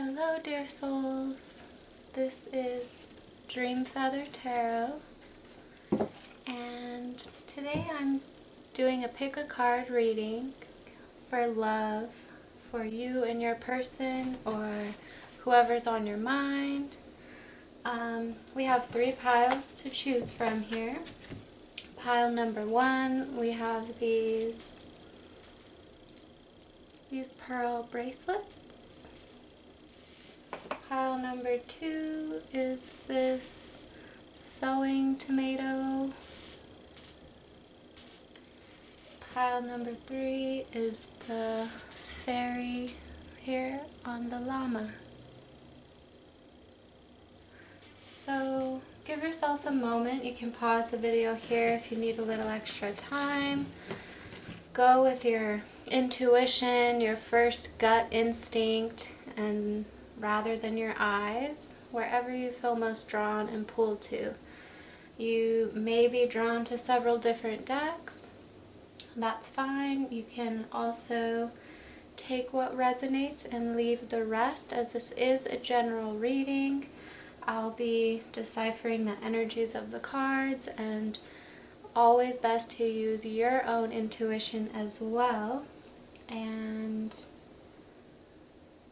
Hello dear souls, this is Dreamfeather Tarot, and today I'm doing a pick a card reading for love, for you and your person or whoever's on your mind. We have 3 piles to choose from here. Pile number 1, we have these pearl bracelets. Pile number 2 is this sewing tomato. Pile number 3 is the fairy here on the llama. So give yourself a moment. You can pause the video here if you need a little extra time. Go with your intuition, your first gut instinct, and rather than your eyes, wherever you feel most drawn and pulled to. You may be drawn to several different decks. That's fine. You can also take what resonates and leave the rest, as this is a general reading. I'll be deciphering the energies of the cards, and always best to use your own intuition as well. And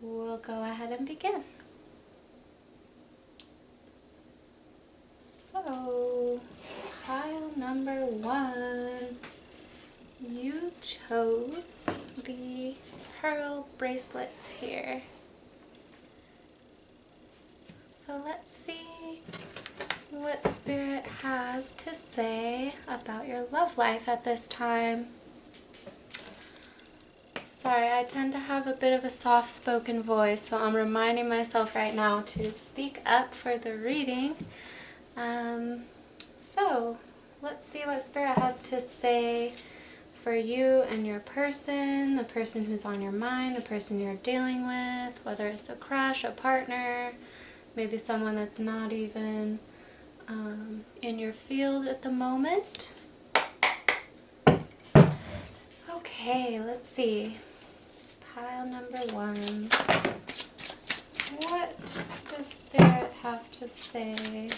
we'll go ahead and begin. So, pile number 1, you chose the pearl bracelets here. So let's see what Spirit has to say about your love life at this time. Sorry, I tend to have a bit of a soft-spoken voice, so I'm reminding myself right now to speak up for the reading. So let's see what Spirit has to say for you and your person, the person who's on your mind, the person you're dealing with, whether it's a crush, a partner, maybe someone that's not even in your field at the moment. Okay, let's see. Pile number 1. What does Spirit have to say?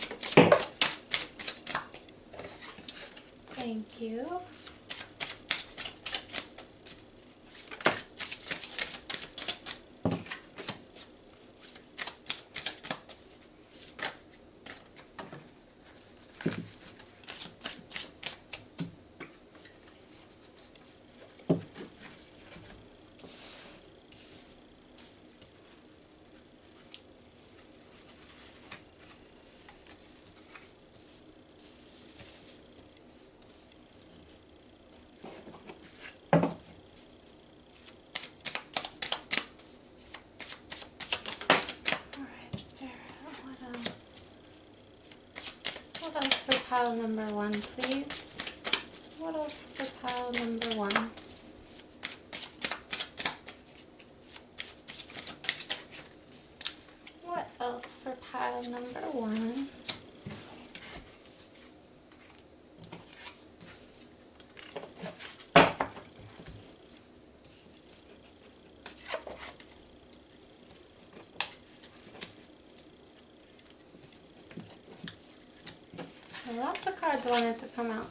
Thank you. What else for pile number 1, please? What else for pile number 1? What else for pile number 1? Lots of cards wanted to come out.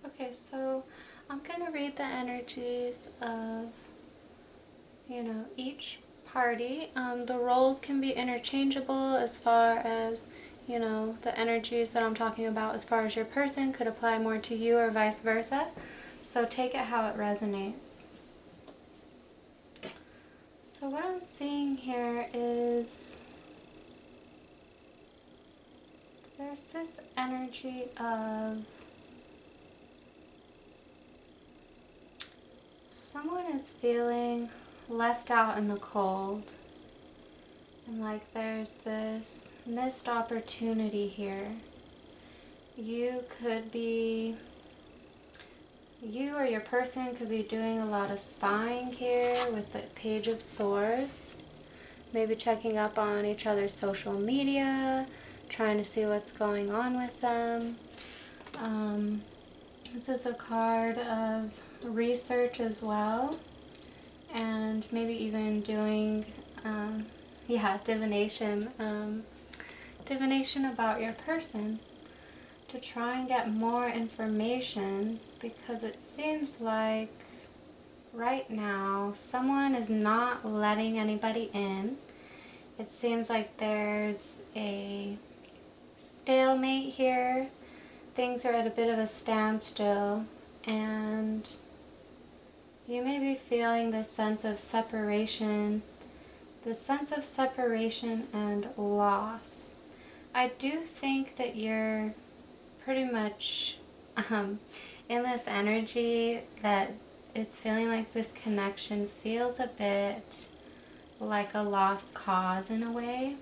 Okay, so I'm going to read the energies of, you know, each party. The roles can be interchangeable as far as, you know, the energies that I'm talking about as far as your person could apply more to you or vice versa. So take it how it resonates. So what I'm seeing here is there's this energy of someone is feeling left out in the cold, and like there's this missed opportunity here. You or your person could be doing a lot of spying here with the Page of Swords, maybe checking up on each other's social media, trying to see what's going on with them. This is a card of research as well, and maybe even doing divination about your person to try and get more information, because it seems like right now someone is not letting anybody in. It seems like there's a stalemate here. Things are at a bit of a standstill, and you may be feeling this sense of separation and loss. I do think that you're pretty much in this energy that it's feeling like this connection feels a bit like a lost cause in a way.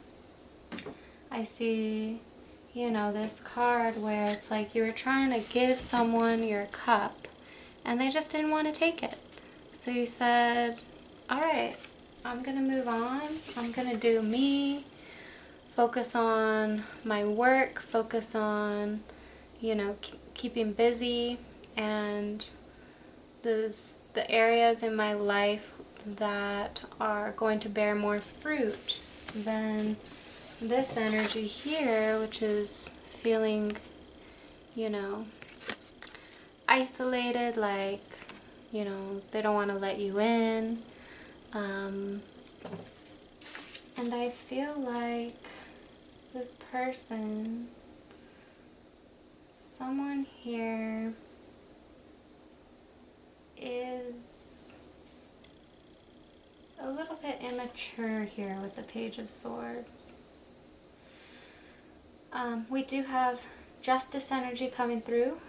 I see, you know, this card where it's like you were trying to give someone your cup and they just didn't want to take it. So you said, all right, I'm going to move on. I'm going to do me, focus on my work, focus on, you know, keeping busy, and the areas in my life that are going to bear more fruit than this energy here, which is feeling, you know, isolated, like, you know, they don't want to let you in. And I feel like this person, someone here is a little bit immature here with the Page of Swords. We do have Justice energy coming through,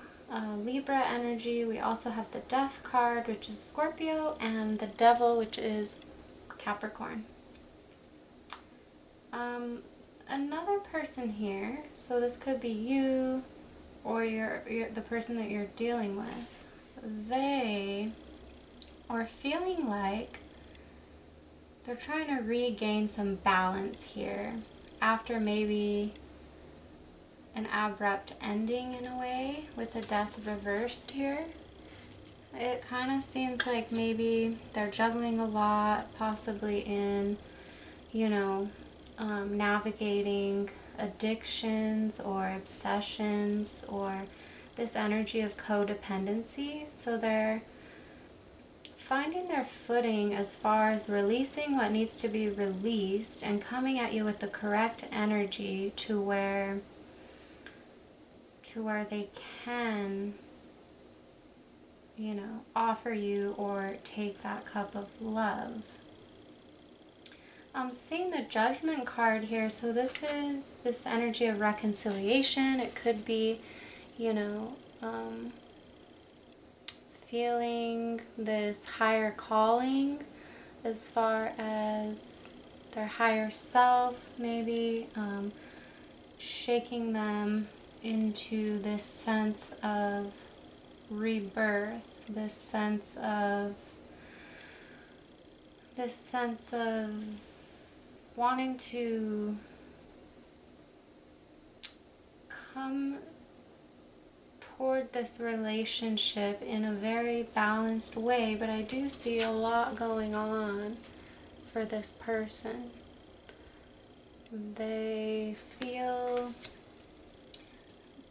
Libra energy. We also have the Death card, which is Scorpio, and the Devil, which is Capricorn. Another person here, so this could be you or the person that you're dealing with. They are feeling like they're trying to regain some balance here after maybe an abrupt ending in a way with the Death reversed here. It kind of seems like maybe they're juggling a lot, possibly in, you know, navigating addictions or obsessions or this energy of codependency. So they're finding their footing as far as releasing what needs to be released and coming at you with the correct energy to where they can, you know, offer you or take that cup of love. I'm seeing the Judgment card here, so this is this energy of reconciliation. It could be, you know, feeling this higher calling as far as their higher self, maybe shaking them into this sense of rebirth, this sense of wanting to come toward this relationship in a very balanced way. But I do see a lot going on for this person. They feel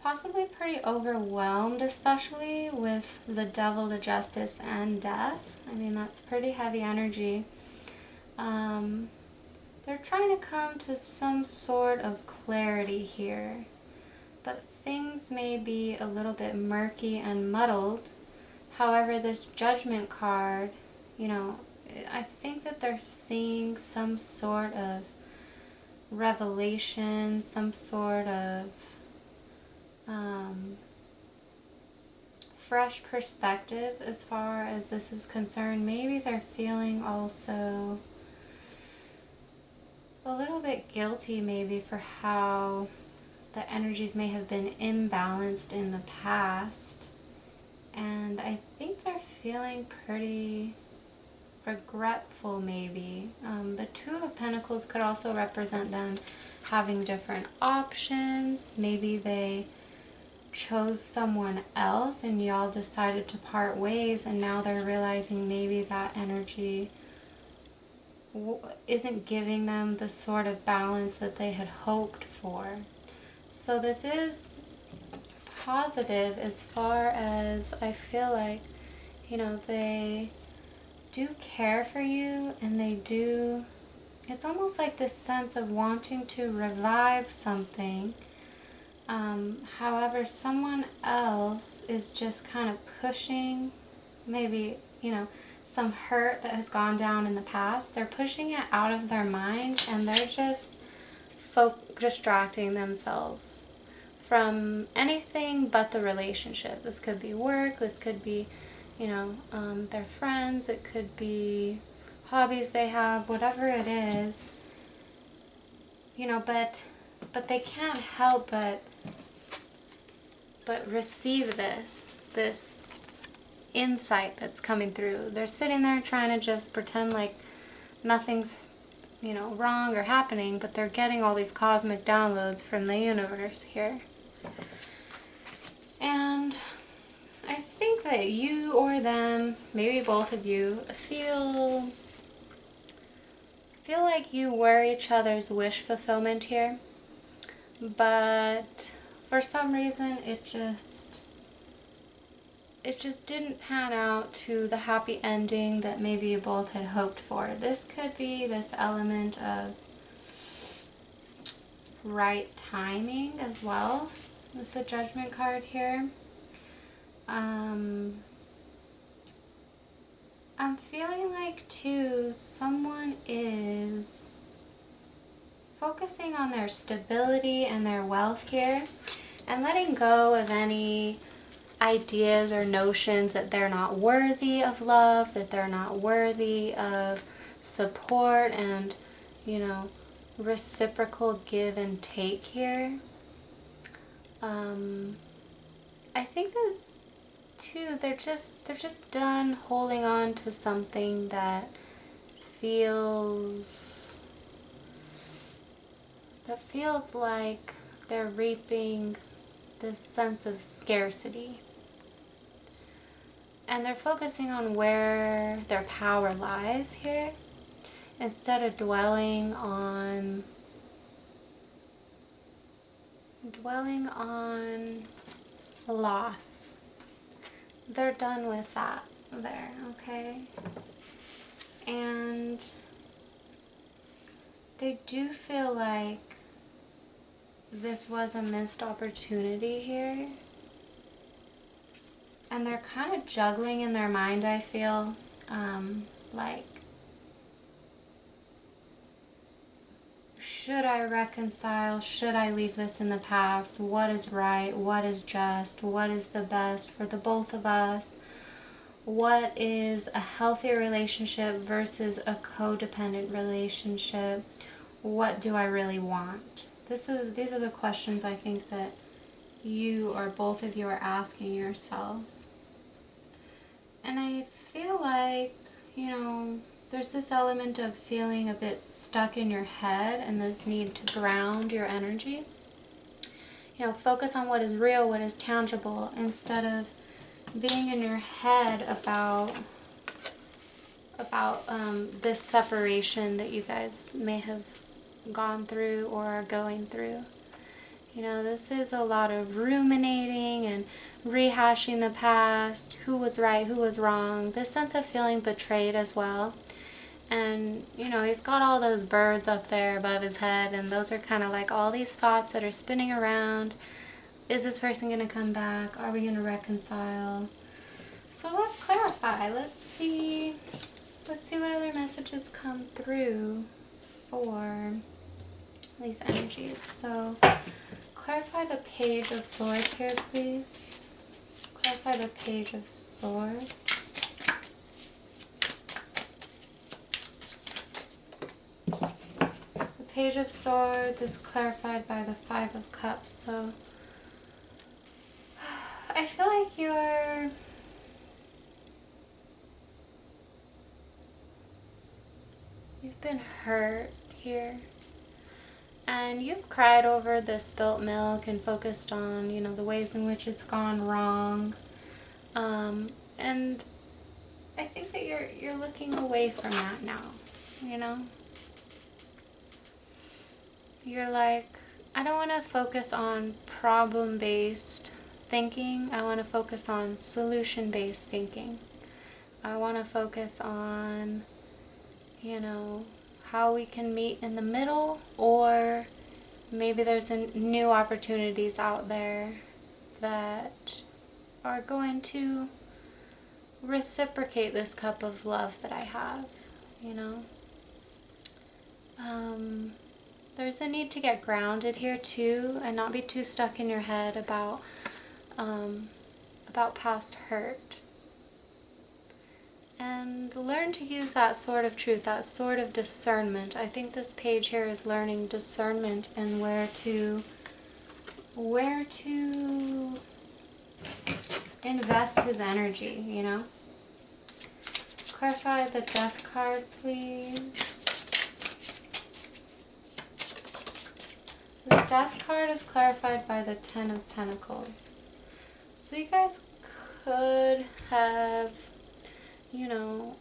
possibly pretty overwhelmed, especially with the Devil, the Justice, and Death. I mean, that's pretty heavy energy. They're trying to come to some sort of clarity here, but things may be a little bit murky and muddled. However, this Judgment card, you know, I think that they're seeing some sort of revelation, some sort of fresh perspective as far as this is concerned. Maybe they're feeling also a little bit guilty maybe for how the energies may have been imbalanced in the past. And I think they're feeling pretty regretful maybe. The Two of Pentacles could also represent them having different options. Maybe they chose someone else and y'all decided to part ways, and now they're realizing maybe that energy isn't giving them the sort of balance that they had hoped for. So this is positive as far as I feel like, you know, they do care for you, and they do, it's almost like this sense of wanting to revive something. However, someone else is just kind of pushing maybe, you know, some hurt that has gone down in the past. They're pushing it out of their mind, and they're just distracting themselves from anything but the relationship. This could be work, this could be, you know, their friends, it could be hobbies they have, whatever it is, you know, but they can't help but receive this insight that's coming through. They're sitting there trying to just pretend like nothing's, you know, wrong or happening, but they're getting all these cosmic downloads from the universe here. And I think that you or them, maybe both of you, feel like you were each other's wish fulfillment here, but for some reason it just didn't pan out to the happy ending that maybe you both had hoped for. This could be this element of right timing as well with the Judgment card here. I'm feeling like too someone is focusing on their stability and their wealth here, and letting go of any ideas or notions that they're not worthy of love, that they're not worthy of support and, you know, reciprocal give and take here. I think that too, they're just done holding on to something that feels like they're reaping this sense of scarcity. And they're focusing on where their power lies here, instead of dwelling on loss. They're done with that there, okay? And they do feel like this was a missed opportunity here. And they're kind of juggling in their mind, I feel, like, should I reconcile? Should I leave this in the past? What is right? What is just? What is the best for the both of us? What is a healthy relationship versus a codependent relationship? What do I really want? These are the questions I think that you or both of you are asking yourself. And I feel like, you know, there's this element of feeling a bit stuck in your head and this need to ground your energy. You know, focus on what is real, what is tangible, instead of being in your head about this separation that you guys may have gone through or are going through. You know, this is a lot of ruminating and rehashing the past, who was right, who was wrong, this sense of feeling betrayed as well. And, you know, he's got all those birds up there above his head, and those are kind of like all these thoughts that are spinning around. Is this person going to come back? Are we going to reconcile? So let's clarify. Let's see what other messages come through for these energies. So clarify the Page of Swords here, please. Clarify the Page of Swords. The Page of Swords is clarified by the Five of Cups. So I feel like you've been hurt here. And you've cried over the spilt milk and focused on, you know, the ways in which it's gone wrong. And I think that you're looking away from that now, you know? You're like, I don't want to focus on problem-based thinking. I want to focus on solution-based thinking. I want to focus on, you know, how we can meet in the middle, or maybe there's new opportunities out there that are going to reciprocate this cup of love that I have, you know. There's a need to get grounded here too, and not be too stuck in your head about past hurt. And learn to use that sort of truth, that sort of discernment. I think this page here is learning discernment and where to invest his energy, you know. Clarify the Death card, please. The Death card is clarified by the Ten of Pentacles. So you guys could have, you know,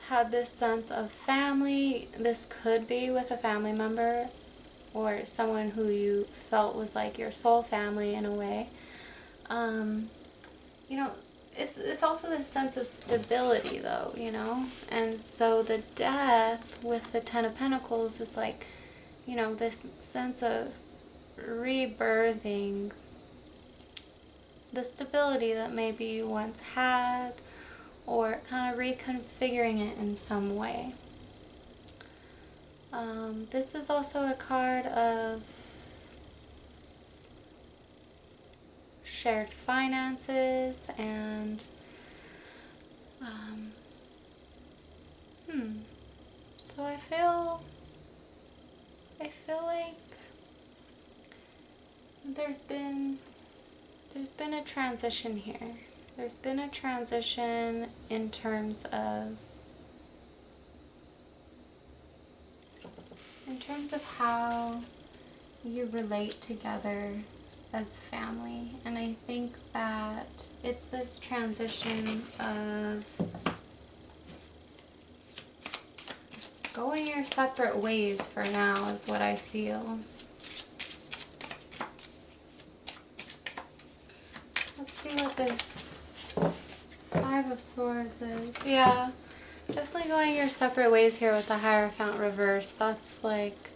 had this sense of family. This could be with a family member or someone who you felt was like your soul family in a way. You know, it's also this sense of stability though, you know. And so the Death with the Ten of Pentacles is like, you know, this sense of rebirthing the stability that maybe you once had, or kind of reconfiguring it in some way. This is also a card of shared finances and so I feel like there's been a transition here. There's been a transition in terms of how you relate together as family. And I think that it's this transition of going your separate ways for now is what I feel. Let's see what this Five of Swords is. Yeah, definitely going your separate ways here with the Hierophant reverse. That's like,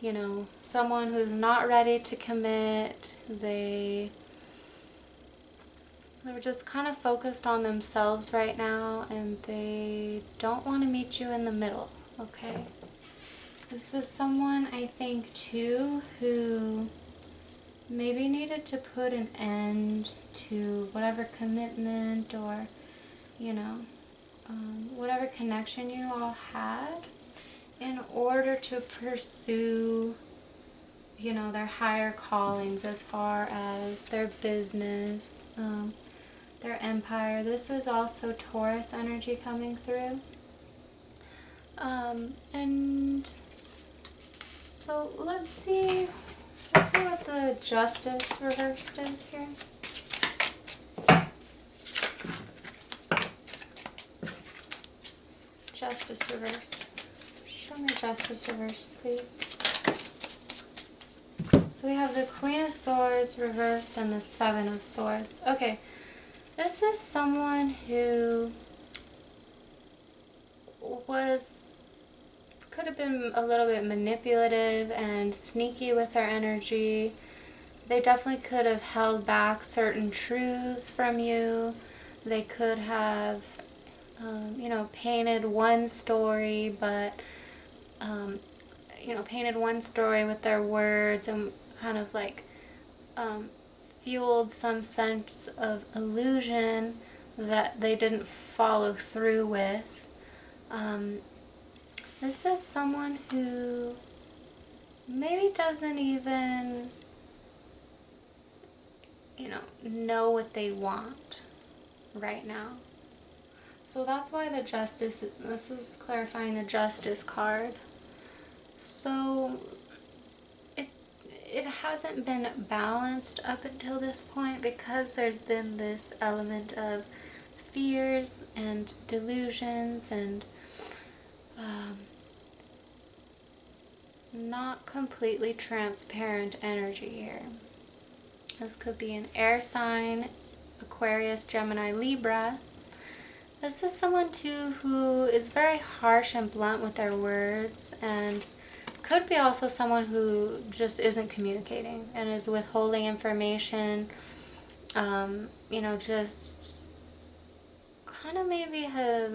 you know, someone who's not ready to commit. They're just kind of focused on themselves right now, and they don't want to meet you in the middle, okay? This is someone, I think, too, who maybe needed to put an end to whatever commitment or, you know, whatever connection you all had in order to pursue, you know, their higher callings as far as their business, their empire. This is also Taurus energy coming through. And so let's see what the Justice reversed is here. Justice reversed. Show me Justice reversed, please. So we have the Queen of Swords reversed and the Seven of Swords. Okay, this is someone who could have been a little bit manipulative and sneaky with their energy. They definitely could have held back certain truths from you. They could have, you know, painted one story, but, you know, painted one story with their words and kind of like fueled some sense of illusion that they didn't follow through with. This is someone who maybe doesn't even, you know what they want right now. So that's why the Justice, this is clarifying the Justice card. So it hasn't been balanced up until this point because there's been this element of fears and delusions and not completely transparent energy here. This could be an air sign, Aquarius, Gemini, Libra. This is someone too who is very harsh and blunt with their words, and could be also someone who just isn't communicating and is withholding information, you know, just kind of maybe have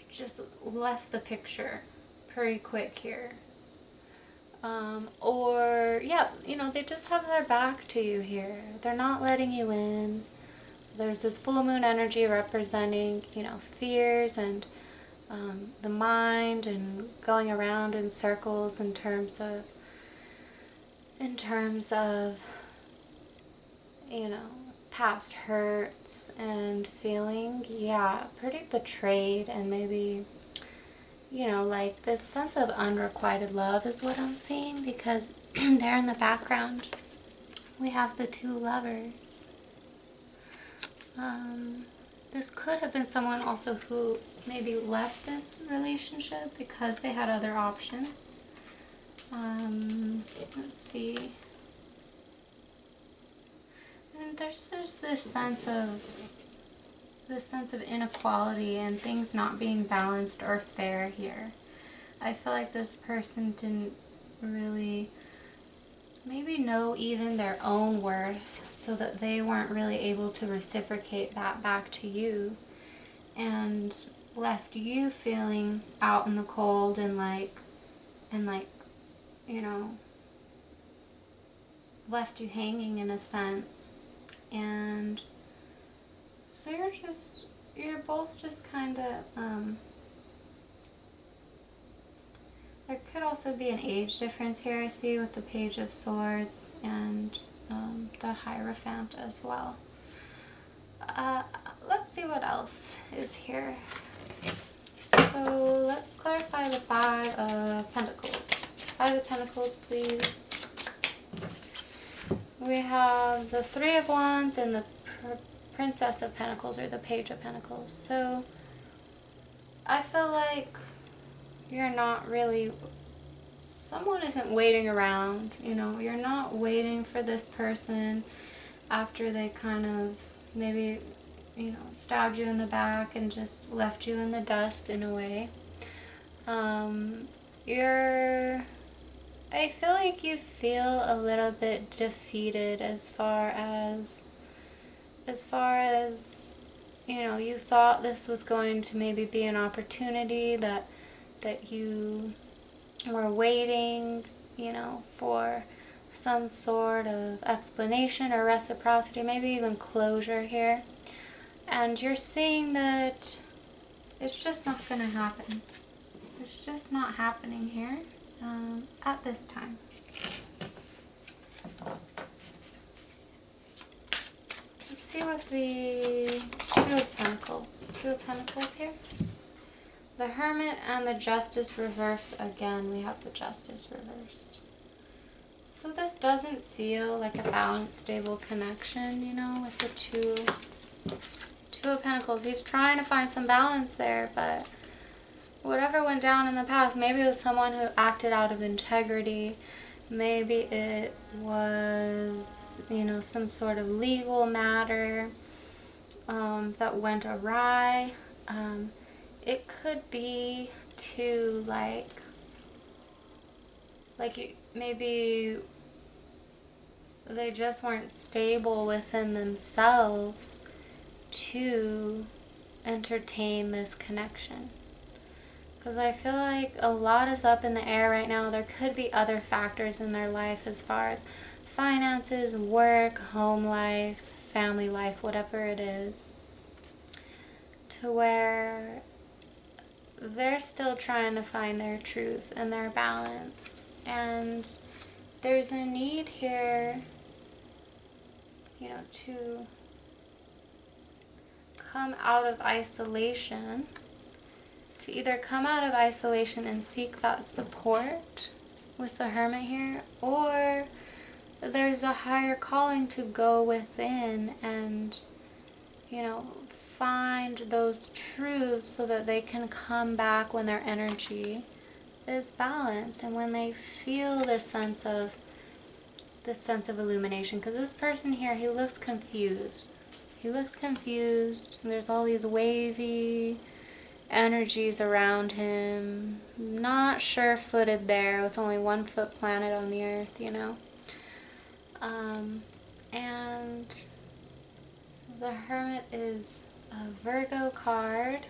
just left the picture pretty quick here. Or, yeah, you know, they just have their back to you here. They're not letting you in. There's this full moon energy representing, you know, fears and the mind and going around in circles in terms of, you know, past hurts and feeling, yeah, pretty betrayed and maybe, you know, like this sense of unrequited love is what I'm seeing, because there in the background we have the two lovers. This could have been someone also who maybe left this relationship because they had other options. Let's see. And there's this sense of inequality and things not being balanced or fair here. I feel like this person didn't really maybe know even their own worth, so that they weren't really able to reciprocate that back to you, and left you feeling out in the cold and like, you know, left you hanging in a sense. And so you're both just kind of, there could also be an age difference here, I see, with the Page of Swords and the Hierophant as well. Let's see what else is here. So let's clarify the Five of Pentacles. Five of Pentacles, please. We have the Three of Wands and the Princess of Pentacles, or the Page of Pentacles. So I feel like you're not really, someone isn't waiting around, you know, you're not waiting for this person after they kind of maybe, you know, stabbed you in the back and just left you in the dust in a way. I feel like you feel a little bit defeated as far as, you know, you thought this was going to maybe be an opportunity that you were waiting, you know, for some sort of explanation or reciprocity, maybe even closure here. And you're seeing that it's just not going to happen. It's just not happening here at this time. Let's see with the Two of Pentacles. Two of Pentacles here. The Hermit and the Justice reversed again. We have the Justice reversed. So this doesn't feel like a balanced, stable connection, you know, with the Two of Pentacles. He's trying to find some balance there, but whatever went down in the past, maybe it was someone who acted out of integrity, Maybe it was, you know, some sort of legal matter that went awry. It could be to maybe they just weren't stable within themselves to entertain this connection. Because I feel like a lot is up in the air right now. There could be other factors in their life as far as finances, work, home life, family life, whatever it is, to where they're still trying to find their truth and their balance. And there's a need here, you know, to come out of isolation, to either come out of isolation and seek that support with the Hermit here, or there's a higher calling to go within and, you know, find those truths so that they can come back when their energy is balanced and when they feel this sense of illumination. Because this person here, he looks confused. He looks confused. There's all these wavy energies around him. Not sure-footed there, with only 1 foot planted on the earth, you know. And the Hermit is a Virgo card.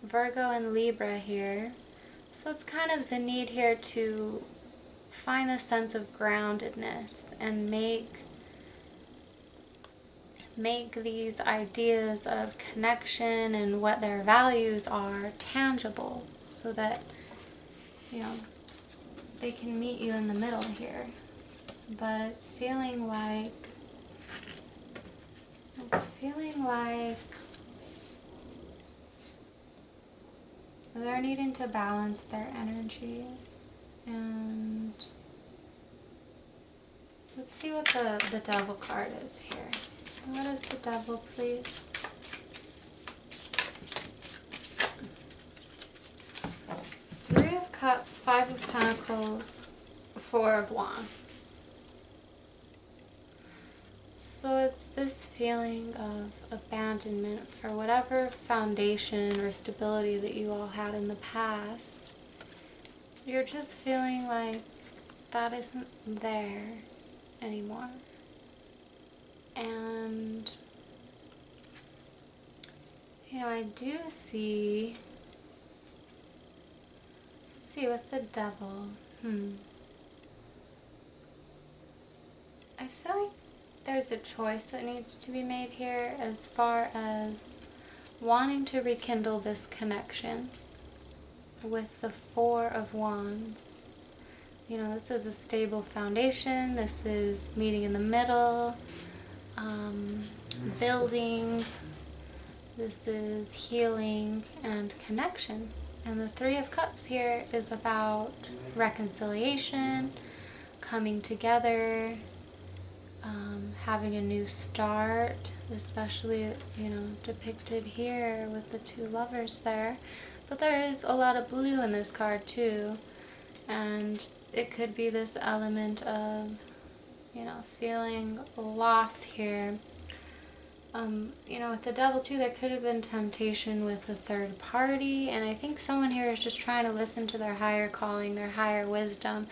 Virgo and Libra here. So it's kind of the need here to find a sense of groundedness and make these ideas of connection and what their values are tangible, so that, you know, they can meet you in the middle here. But it's feeling like they're needing to balance their energy. And let's see what the Devil card is here. What is the Devil, please? Three of Cups, 5 of Pentacles, 4 of Wands. So it's this feeling of abandonment for whatever foundation or stability that you all had in the past. You're just feeling like that isn't there anymore. And, you know, I do see, let's see, with the Devil, I feel like there's a choice that needs to be made here as far as wanting to rekindle this connection with the 4 of Wands. You know, this is a stable foundation. This is meeting in the middle, building. This is healing and connection. And the 3 of Cups here is about reconciliation, coming together, having a new start, especially, you know, depicted here with the 2 lovers there. But there is a lot of blue in this card too, and it could be this element of, you know, feeling loss here. You know, with the Devil too, there could have been temptation with a third party, and I think someone here is just trying to listen to their higher calling, their higher wisdom,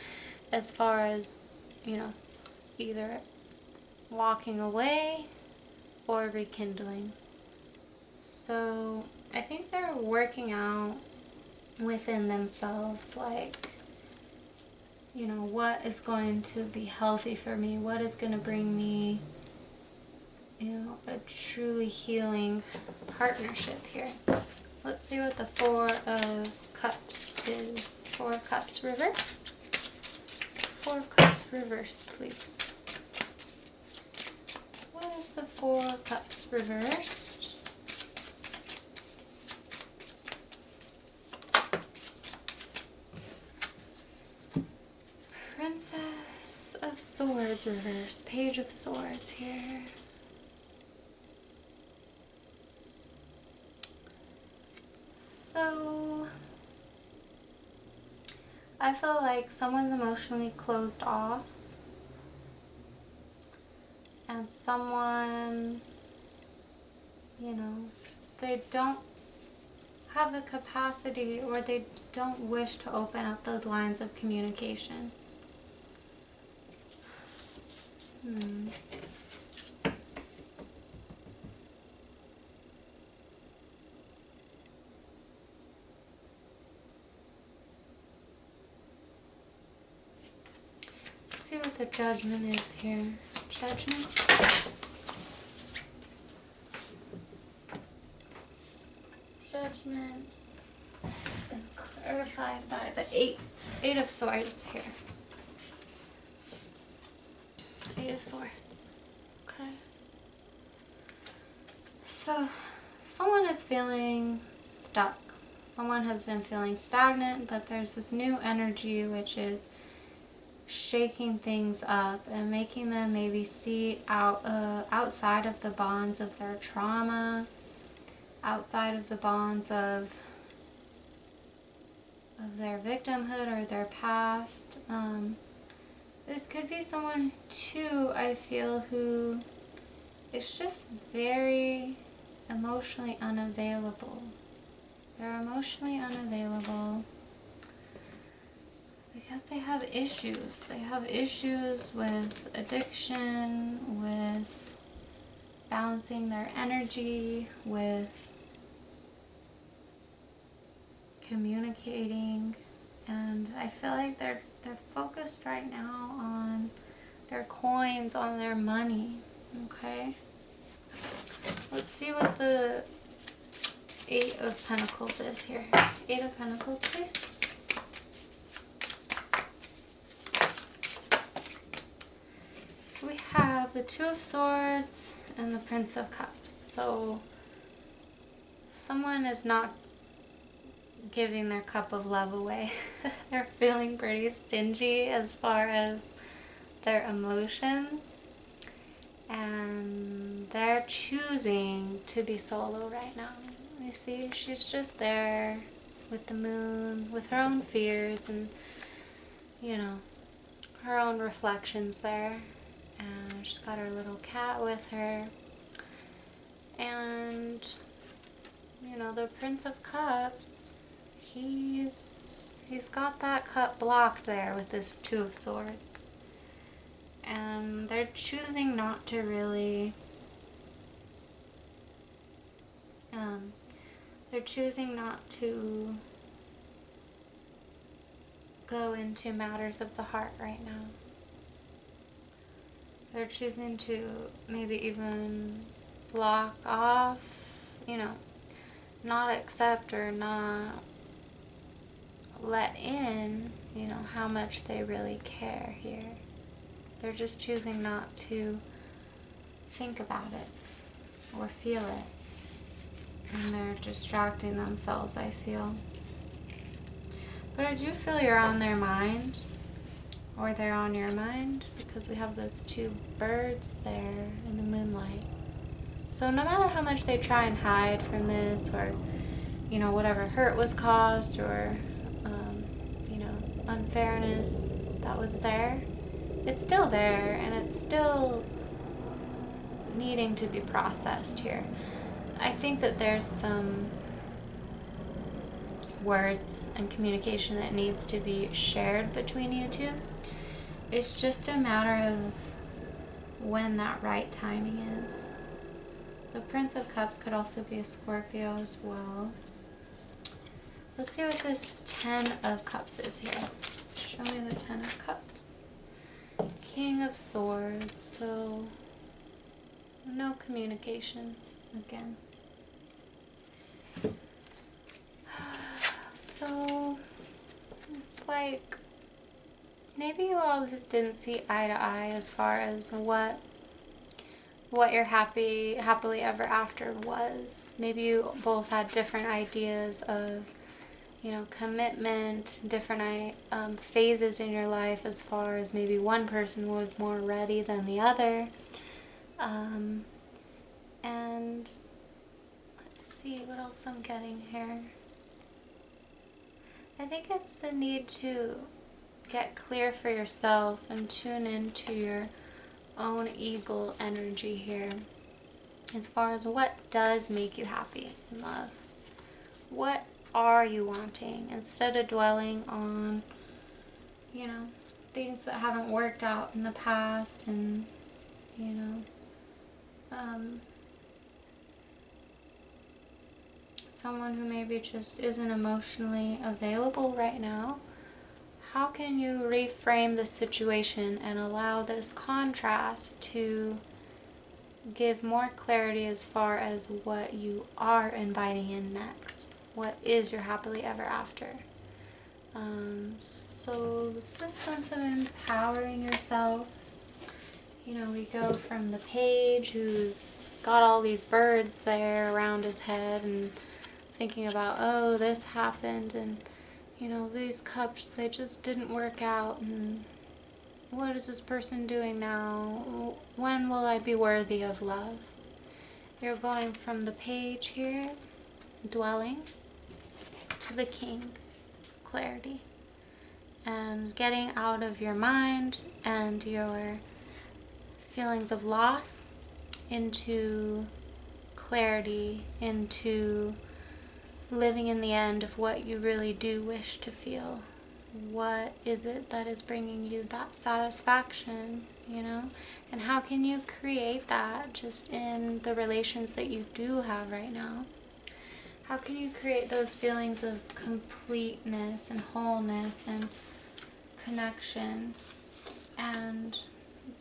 as far as, you know, either walking away or rekindling. So I think they're working out within themselves, like, you know, what is going to be healthy for me? What is going to bring me, you know, a truly healing partnership here? Let's see what the 4 of Cups is. 4 of Cups reversed. 4 of Cups reversed, please. What is the 4 of Cups reversed? Princess of Swords reversed. Page of Swords here. So I feel like someone's emotionally closed off, and someone, you know, they don't have the capacity, or they don't wish to open up those lines of communication. Let's see what the Judgment is here. Judgment. Judgment is clarified by the Eight of Swords here. Eight of Swords. Okay. So, someone is feeling stuck. Someone has been feeling stagnant, but there's this new energy which is shaking things up and making them maybe see outside of the bonds of their trauma, outside of the bonds of their victimhood or their past. This could be someone too, I feel, who is just very emotionally unavailable. They're emotionally unavailable because they have issues. They have issues with addiction, with balancing their energy, with communicating, and I feel like they're focused right now on their coins, on their money. Okay, let's see what the Eight of Pentacles is here. Eight of Pentacles, please. We have the Two of Swords and the Prince of Cups. So someone is not giving their cup of love away. They're feeling pretty stingy as far as their emotions, and they're choosing to be solo right now. You see, she's just there with the moon, with her own fears and, you know, her own reflections there. And she's got her little cat with her. And, you know, the Prince of Cups, he's got that cup blocked there with this Two of Swords. And they're choosing not to really, they're choosing not to go into matters of the heart right now. They're choosing to maybe even block off, you know, not accept or not let in, you know, how much they really care here. They're just choosing not to think about it or feel it. And they're distracting themselves, I feel. But I do feel you're on their mind, or they're on your mind, because we have those two birds there in the moonlight. So no matter how much they try and hide from this, or, you know, whatever hurt was caused, or, you know, unfairness that was there, it's still there, and it's still needing to be processed here. I think that there's some words and communication that needs to be shared between you two. It's just a matter of when that right timing is. The Prince of Cups could also be a Scorpio as well. Let's see what this Ten of Cups is here. Show me the Ten of Cups. King of Swords, so no communication again. So it's like maybe you all just didn't see eye to eye as far as what your happily ever after was. Maybe you both had different ideas of, you know, commitment, different phases in your life, as far as maybe one person was more ready than the other. And let's see what else I'm getting here. I think it's the need to get clear for yourself and tune into your own eagle energy here as far as what does make you happy in love. What are you wanting? Instead of dwelling on, you know, things that haven't worked out in the past and, you know, someone who maybe just isn't emotionally available right now. How can you reframe the situation and allow this contrast to give more clarity as far as what you are inviting in next? What is your happily ever after? So it's this sense of empowering yourself. You know, we go from the page who's got all these birds there around his head and thinking about, oh, this happened, and you know, these cups, they just didn't work out, and what is this person doing now? When will I be worthy of love? You're going from the page here, dwelling, to the king, clarity, and getting out of your mind and your feelings of loss into clarity, into living in the end of what you really do wish to feel. What is it that is bringing you that satisfaction, you know? And how can you create that just in the relations that you do have right now? How can you create those feelings of completeness and wholeness and connection, and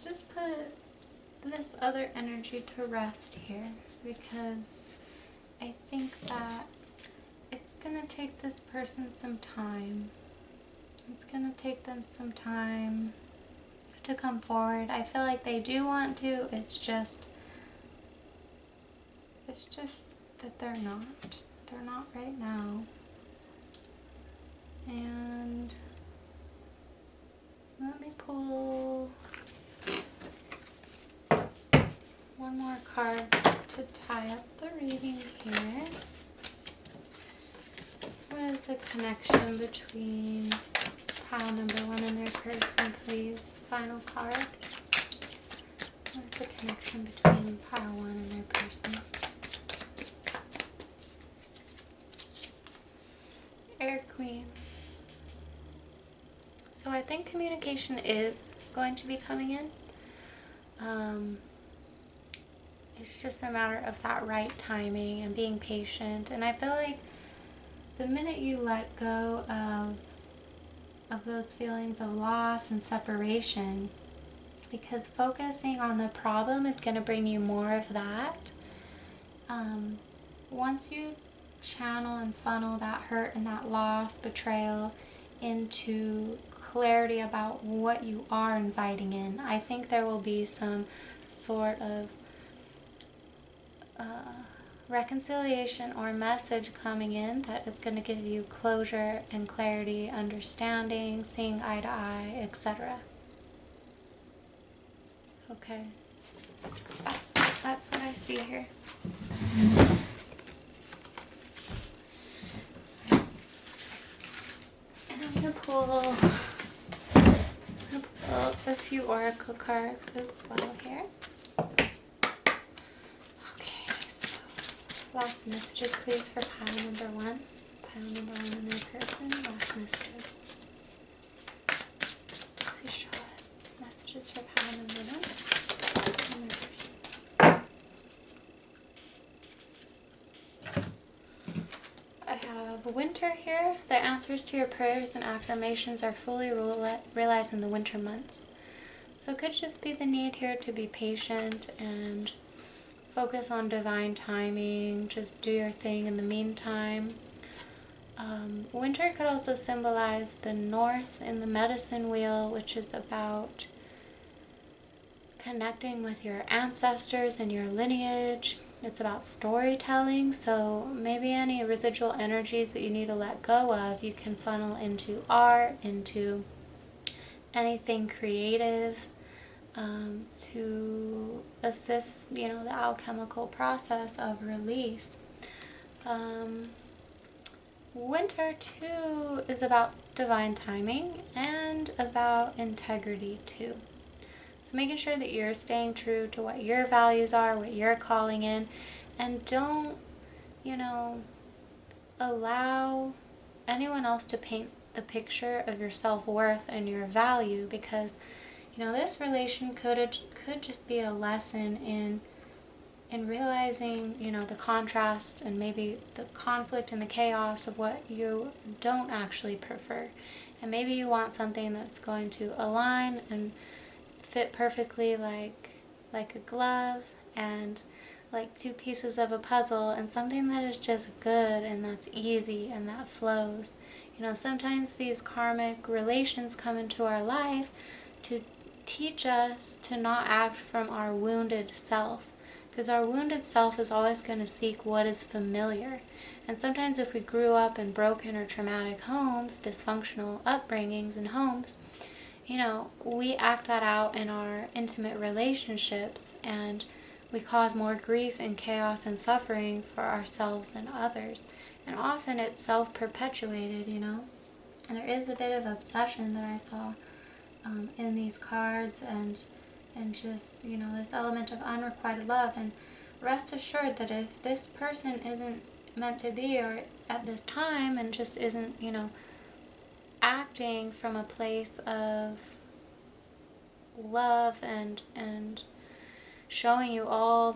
just put this other energy to rest here, because I think that it's going to take this person some time. It's going to take them some time to come forward. I feel like they do want to. It's just that they're not. They're not right now. And let me pull one more card to tie up the reading here. What is the connection between pile number 1 and their person, please? Final card. What is the connection between pile 1 and their person? Air Queen. So I think communication is going to be coming in. It's just a matter of that right timing and being patient. And I feel like the minute you let go of those feelings of loss and separation, because focusing on the problem is going to bring you more of that. Once you channel and funnel that hurt and that loss, betrayal into clarity about what you are inviting in, I think there will be some sort of reconciliation or message coming in that is going to give you closure and clarity, understanding, seeing eye to eye, etc. Okay, that's what I see here. And I'm going to pull a few oracle cards as well here. Last messages, please, for pile number 1. Pile number 1 and their person. Last messages. Please show us messages for pile number 1 and their person. I have winter here. The answers to your prayers and affirmations are fully realized in the winter months. So it could just be the need here to be patient and focus on divine timing. Just do your thing in the meantime. Winter could also symbolize the north in the medicine wheel, which is about connecting with your ancestors and your lineage. It's about storytelling, so maybe any residual energies that you need to let go of, you can funnel into art, into anything creative, to assist, you know, the alchemical process of release. Winter too is about divine timing and about integrity too. So making sure that you're staying true to what your values are, what you're calling in, and don't, you know, allow anyone else to paint the picture of your self-worth and your value, because, you know, this relation could just be a lesson in realizing, you know, the contrast and maybe the conflict and the chaos of what you don't actually prefer. And maybe you want something that's going to align and fit perfectly like a glove and like two pieces of a puzzle, and something that is just good and that's easy and that flows. You know, sometimes these karmic relations come into our life to teach us to not act from our wounded self, because our wounded self is always going to seek what is familiar. And sometimes if we grew up in broken or traumatic homes, dysfunctional upbringings and homes, you know, we act that out in our intimate relationships, and we cause more grief and chaos and suffering for ourselves and others. And often it's self-perpetuated, you know. And there is a bit of obsession that I saw in these cards, and just, you know, this element of unrequited love. And rest assured that if this person isn't meant to be, or at this time, and just isn't, you know, acting from a place of love and showing you all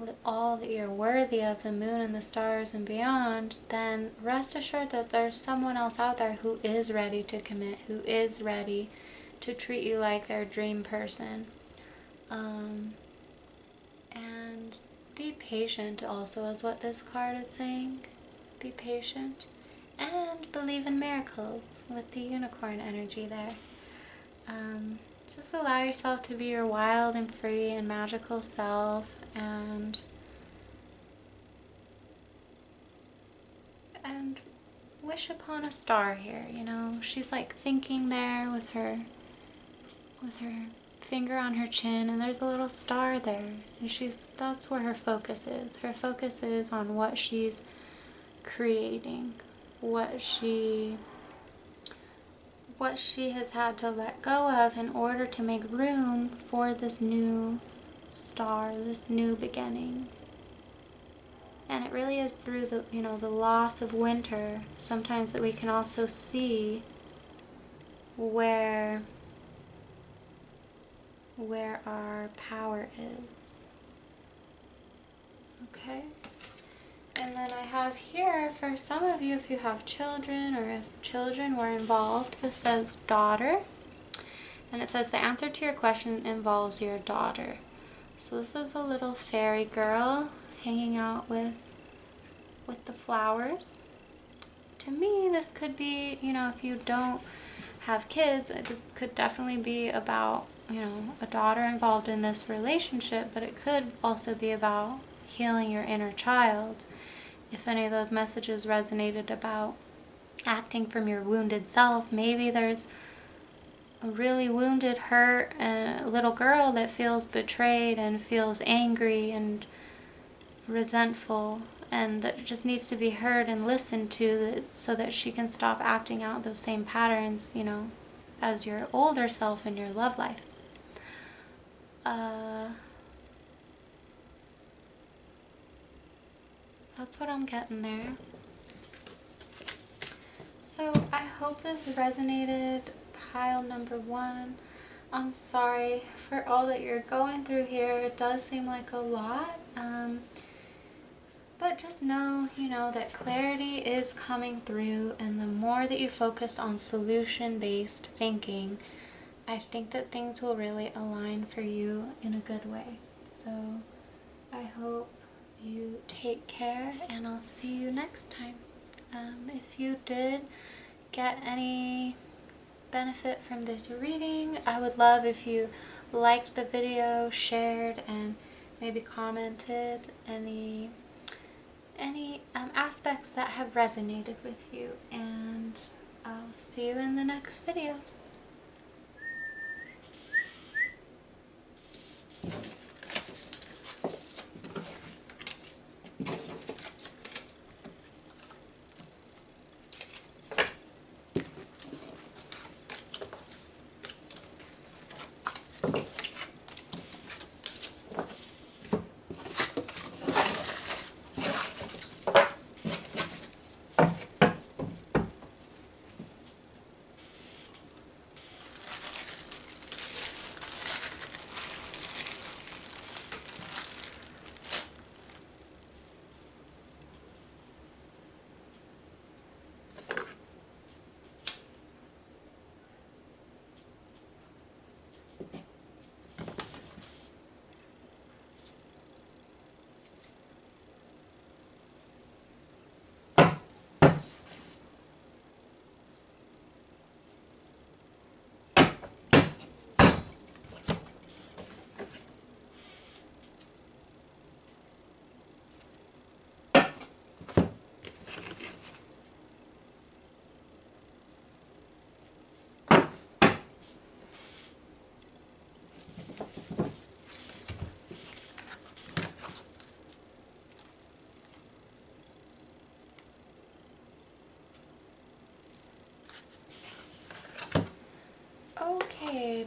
that you're worthy of, the moon and the stars and beyond, then rest assured that there's someone else out there who is ready to commit, who is ready to treat you like their dream person. And be patient also is what this card is saying. Be patient and believe in miracles with the unicorn energy there. Just allow yourself to be your wild and free and magical self, and wish upon a star here. You know, she's like thinking there with her finger on her chin, and there's a little star there, and that's where her focus is. Her focus is on what she's creating, what she has had to let go of in order to make room for this new star, this new beginning. And it really is through the, you know, the loss of winter sometimes that we can also see where our power is. Okay? And then I have here, for some of you, if you have children or if children were involved, this says daughter. And it says the answer to your question involves your daughter. So this is a little fairy girl hanging out with the flowers. To me, this could be, you know, if you don't have kids, this could definitely be about, you know, a daughter involved in this relationship, but it could also be about healing your inner child. If any of those messages resonated about acting from your wounded self, maybe there's a really wounded, hurt little girl that feels betrayed and feels angry and resentful, and that just needs to be heard and listened to, so that she can stop acting out those same patterns, you know, as your older self in your love life. That's what I'm getting there. So I hope this resonated, pile number 1. I'm sorry for all that you're going through here. It does seem like a lot. But just know, you know, that clarity is coming through, and the more that you focus on solution-based thinking, I think that things will really align for you in a good way. So I hope you take care, and I'll see you next time. If you did get any benefit from this reading, I would love if you liked the video, shared, and maybe commented any aspects that have resonated with you, and I'll see you in the next video.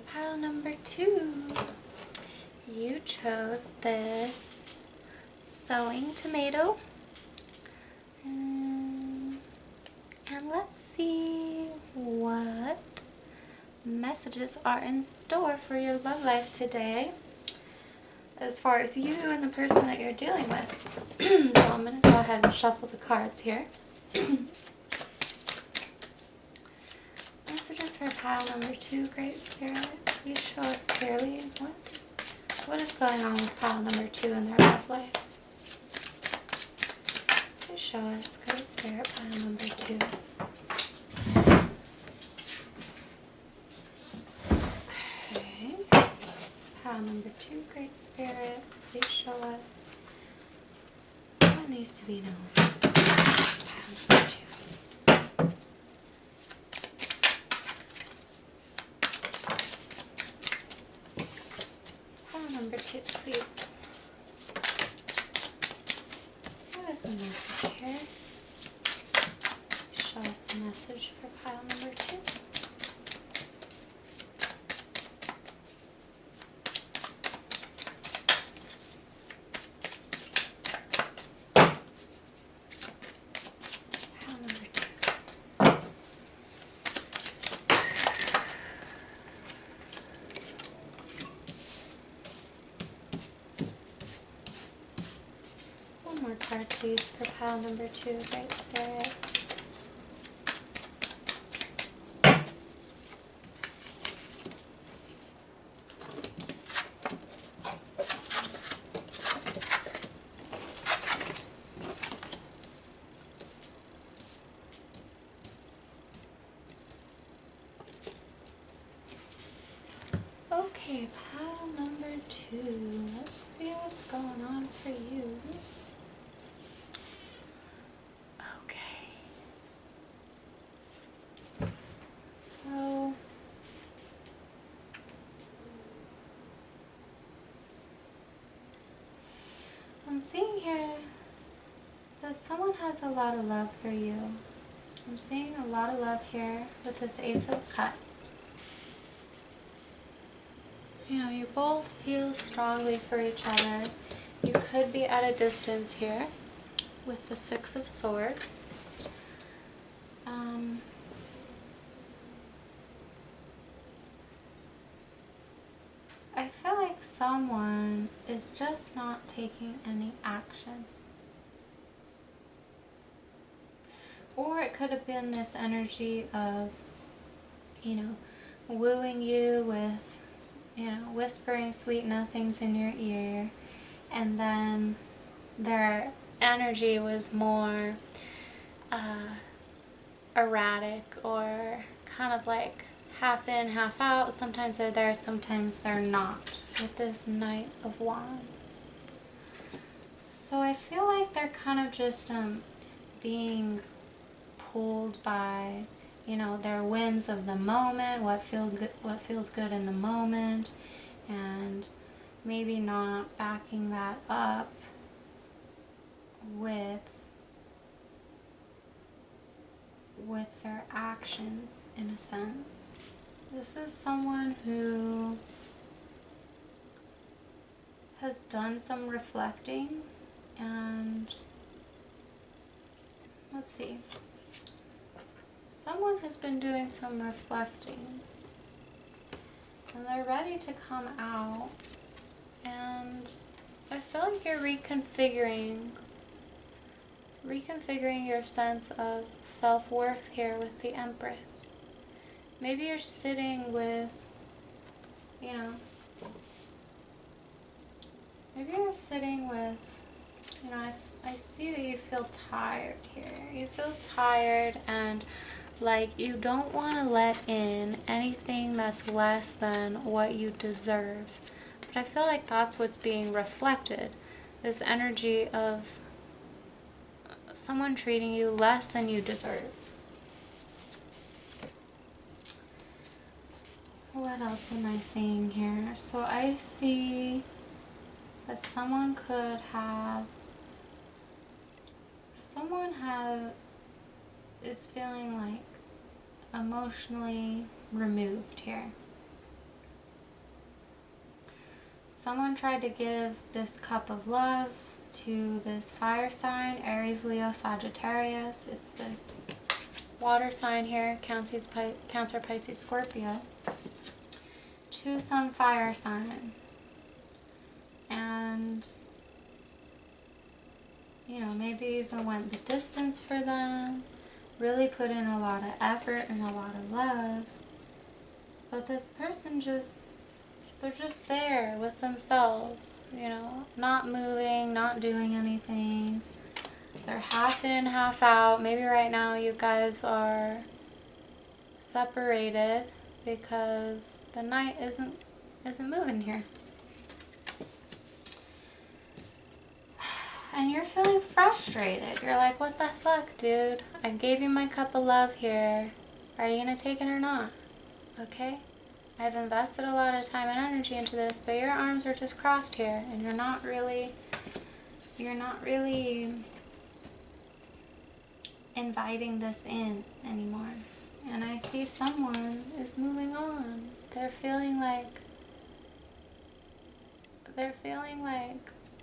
pile number 2. You chose this sewing tomato. And let's see what messages are in store for your love life today as far as you and the person that you're dealing with. So I'm going to go ahead and shuffle the cards here. Messages for pile number 2, Great Spirit. Please show us clearly what is going on with pile number 2 in their love life. Please show us, Great Spirit, pile number 2. Okay. Pile number 2, Great Spirit. Please show us what needs to be known. Pile number 2. Number 2, please. What is the message here? Show us the message for pile number 2. Pile number 2. More card, please, for pile number 2, Great Spirit. Okay, pile number 2. Let's see what's going on for you. So, I'm seeing here that someone has a lot of love for you. I'm seeing a lot of love here with this Ace of Cups. You know, you both feel strongly for each other. You could be at a distance here with the Six of Swords. I feel like someone is just not taking any action. Or it could have been this energy of, you know, wooing you with, you know, whispering sweet nothings in your ear. And then their energy was more erratic, or kind of like half in, half out. Sometimes they're there, sometimes they're not, with this Knight of Wands. So I feel like they're kind of just being pulled by, you know, their whims of the moment, what feels good in the moment, and maybe not backing that up with their actions, in a sense. This is someone who has done some reflecting, and let's see. Someone has been doing some reflecting, and they're ready to come out, and I feel like you're reconfiguring your sense of self-worth here with the Empress. Maybe you're sitting with, you know, I see that you feel tired here. You feel tired, and like you don't want to let in anything that's less than what you deserve. But I feel like that's what's being reflected. This energy of someone treating you less than you deserve. What else am I seeing here? So I see that someone is feeling like emotionally removed here. Someone tried to give this cup of love to this fire sign, Aries, Leo, Sagittarius. It's this water sign here, Cancer, Pisces, Scorpio, to some fire sign. And, you know, maybe even went the distance for them, really put in a lot of effort and a lot of love. But this person they're just there with themselves, you know, not moving, not doing anything. They're half in, half out. Maybe right now you guys are separated because the knight isn't moving here. And you're feeling frustrated. You're like, what the fuck, dude? I gave you my cup of love here. Are you gonna take it or not? Okay? I've invested a lot of time and energy into this, but your arms are just crossed here, and you're not really inviting this in anymore. And I see someone is moving on. They're feeling like,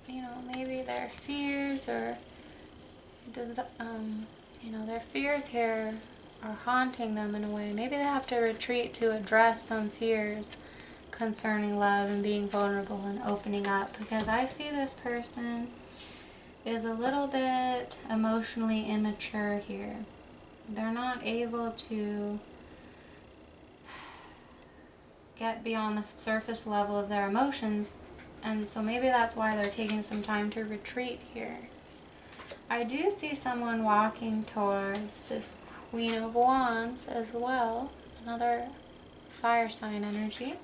you know, maybe their fears or you know, their fears here are haunting them in a way. Maybe they have to retreat to address some fears concerning love and being vulnerable and opening up, because I see this person is a little bit emotionally immature here. They're not able to get beyond the surface level of their emotions, and so maybe that's why they're taking some time to retreat here. I do see someone walking towards this Queen of Wands as well, another fire sign energy.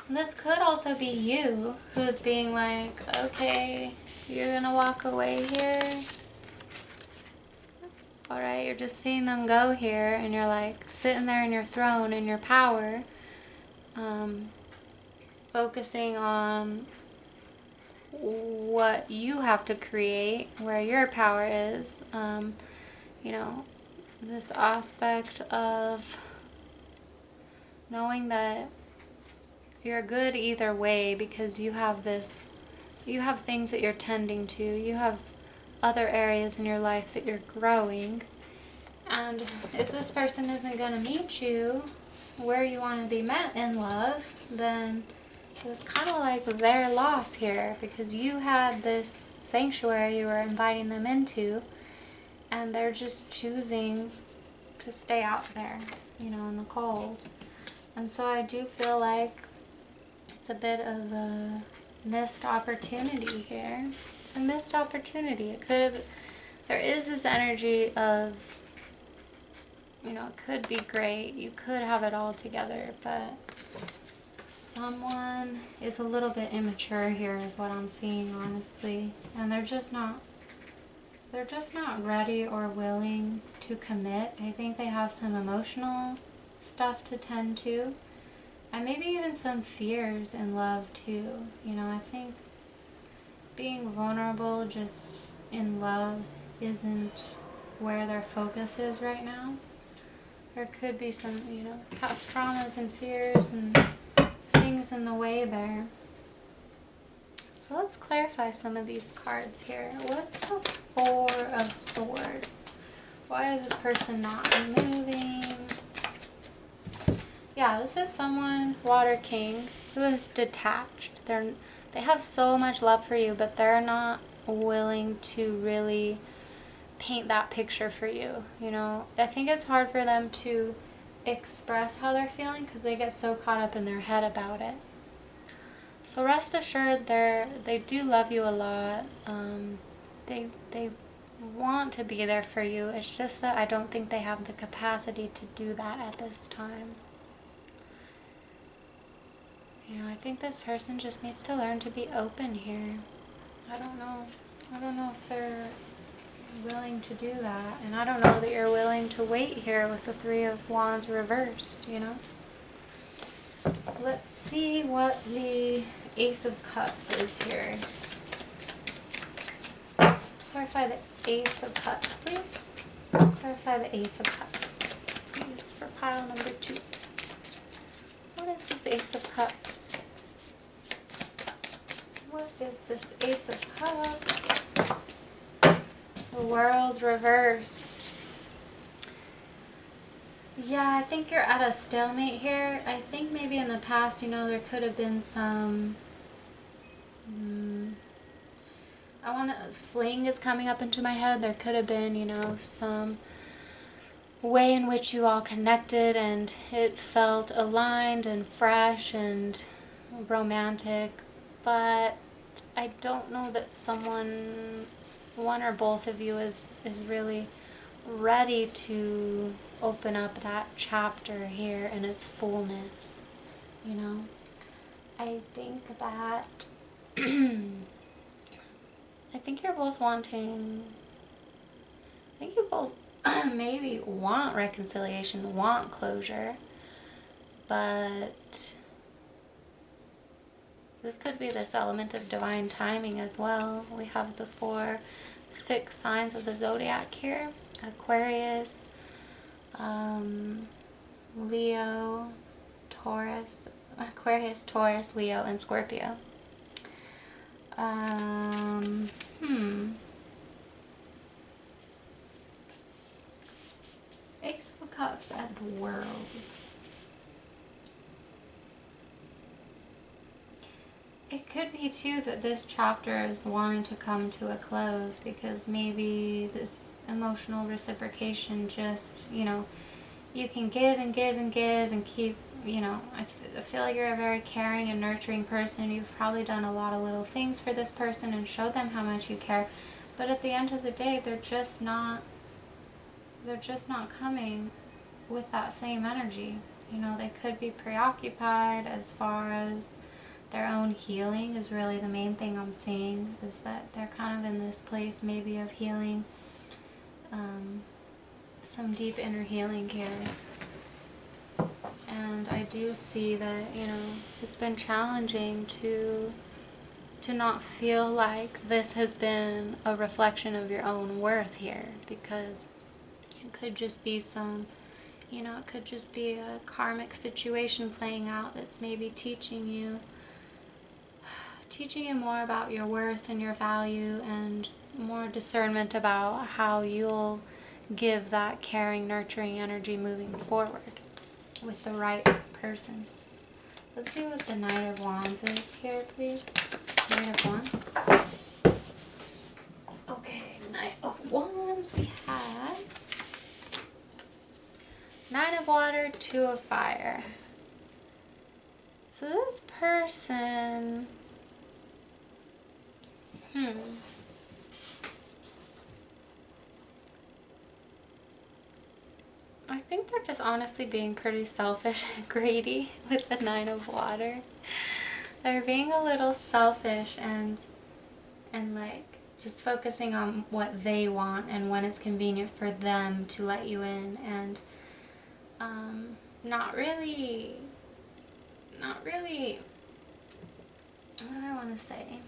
This could also be you who's being like, okay, you're gonna walk away here. Alright, you're just seeing them go here, and you're like sitting there in your throne, in your power, focusing on what you have to create, where your power is. You know, this aspect of knowing that you're good either way, because you have things that you're tending to, you have other areas in your life that you're growing. And if this person isn't going to meet you where you want to be met in love, then it's kind of like their loss here, because you had this sanctuary you were inviting them into, and they're just choosing to stay out there, you know, in the cold. And so I do feel like it's a bit of a missed opportunity here. It's a missed opportunity. There is this energy of, you know, it could be great. You could have it all together, but someone is a little bit immature here is what I'm seeing, honestly. And they're just not ready or willing to commit. I think they have some emotional stuff to tend to, and maybe even some fears in love too. You know, I think being vulnerable just in love isn't where their focus is right now. There could be some, you know, past traumas and fears and things in the way there. So let's clarify some of these cards here. What's the Four of Swords? Why is this person not moving? Yeah, this is someone, Water King, who is detached. They have so much love for you, but they're not willing to really paint that picture for you. You know, I think it's hard for them to express how they're feeling because they get so caught up in their head about it. So rest assured, they do love you a lot. They want to be there for you. It's just that I don't think they have the capacity to do that at this time. You know, I think this person just needs to learn to be open here. I don't know if they're willing to do that. And I don't know that you're willing to wait here with the Three of Wands reversed, you know? Let's see what the Ace of Cups is here. Clarify the Ace of Cups, please. Clarify the Ace of Cups, please, for pile number 2. What is this Ace of Cups? this Ace of Cups. The World reversed. Yeah, I think you're at a stalemate here. I think maybe in the past, you know, there could have been some... fling is coming up into my head. There could have been, you know, some way in which you all connected and it felt aligned and fresh and romantic. But I don't know that one or both of you is really ready to open up that chapter here in its fullness, you know. I think that I think you're both wanting, I think you both maybe want reconciliation, want closure, but this could be this element of divine timing as well. We have the 4 fixed signs of the zodiac here: Aquarius, Leo, Taurus, Aquarius, Taurus, Leo, and Scorpio. Ace of Cups at the World. It could be too that this chapter is wanting to come to a close because maybe this emotional reciprocation just, you know, you can give and give and give and keep, you know, I feel like you're a very caring and nurturing person. You've probably done a lot of little things for this person and showed them how much you care. But at the end of the day, they're just not coming with that same energy. You know, they could be preoccupied as far as their own healing is really the main thing I'm seeing, is that they're kind of in this place maybe of healing, some deep inner healing here. And I do see that, you know, it's been challenging to not feel like this has been a reflection of your own worth here, because it could just be some, you know, it could just be a karmic situation playing out that's maybe teaching you more about your worth and your value, and more discernment about how you'll give that caring, nurturing energy moving forward with the right person. Let's see what the Knight of Wands is here, please. Knight of Wands. Okay, Knight of Wands, we have Nine of Water, 2 of Fire. So this person, I think they're just honestly being pretty selfish and greedy with the Nine of Water. They're being a little selfish and like just focusing on what they want and when it's convenient for them to let you in, and not really, what do I want to say?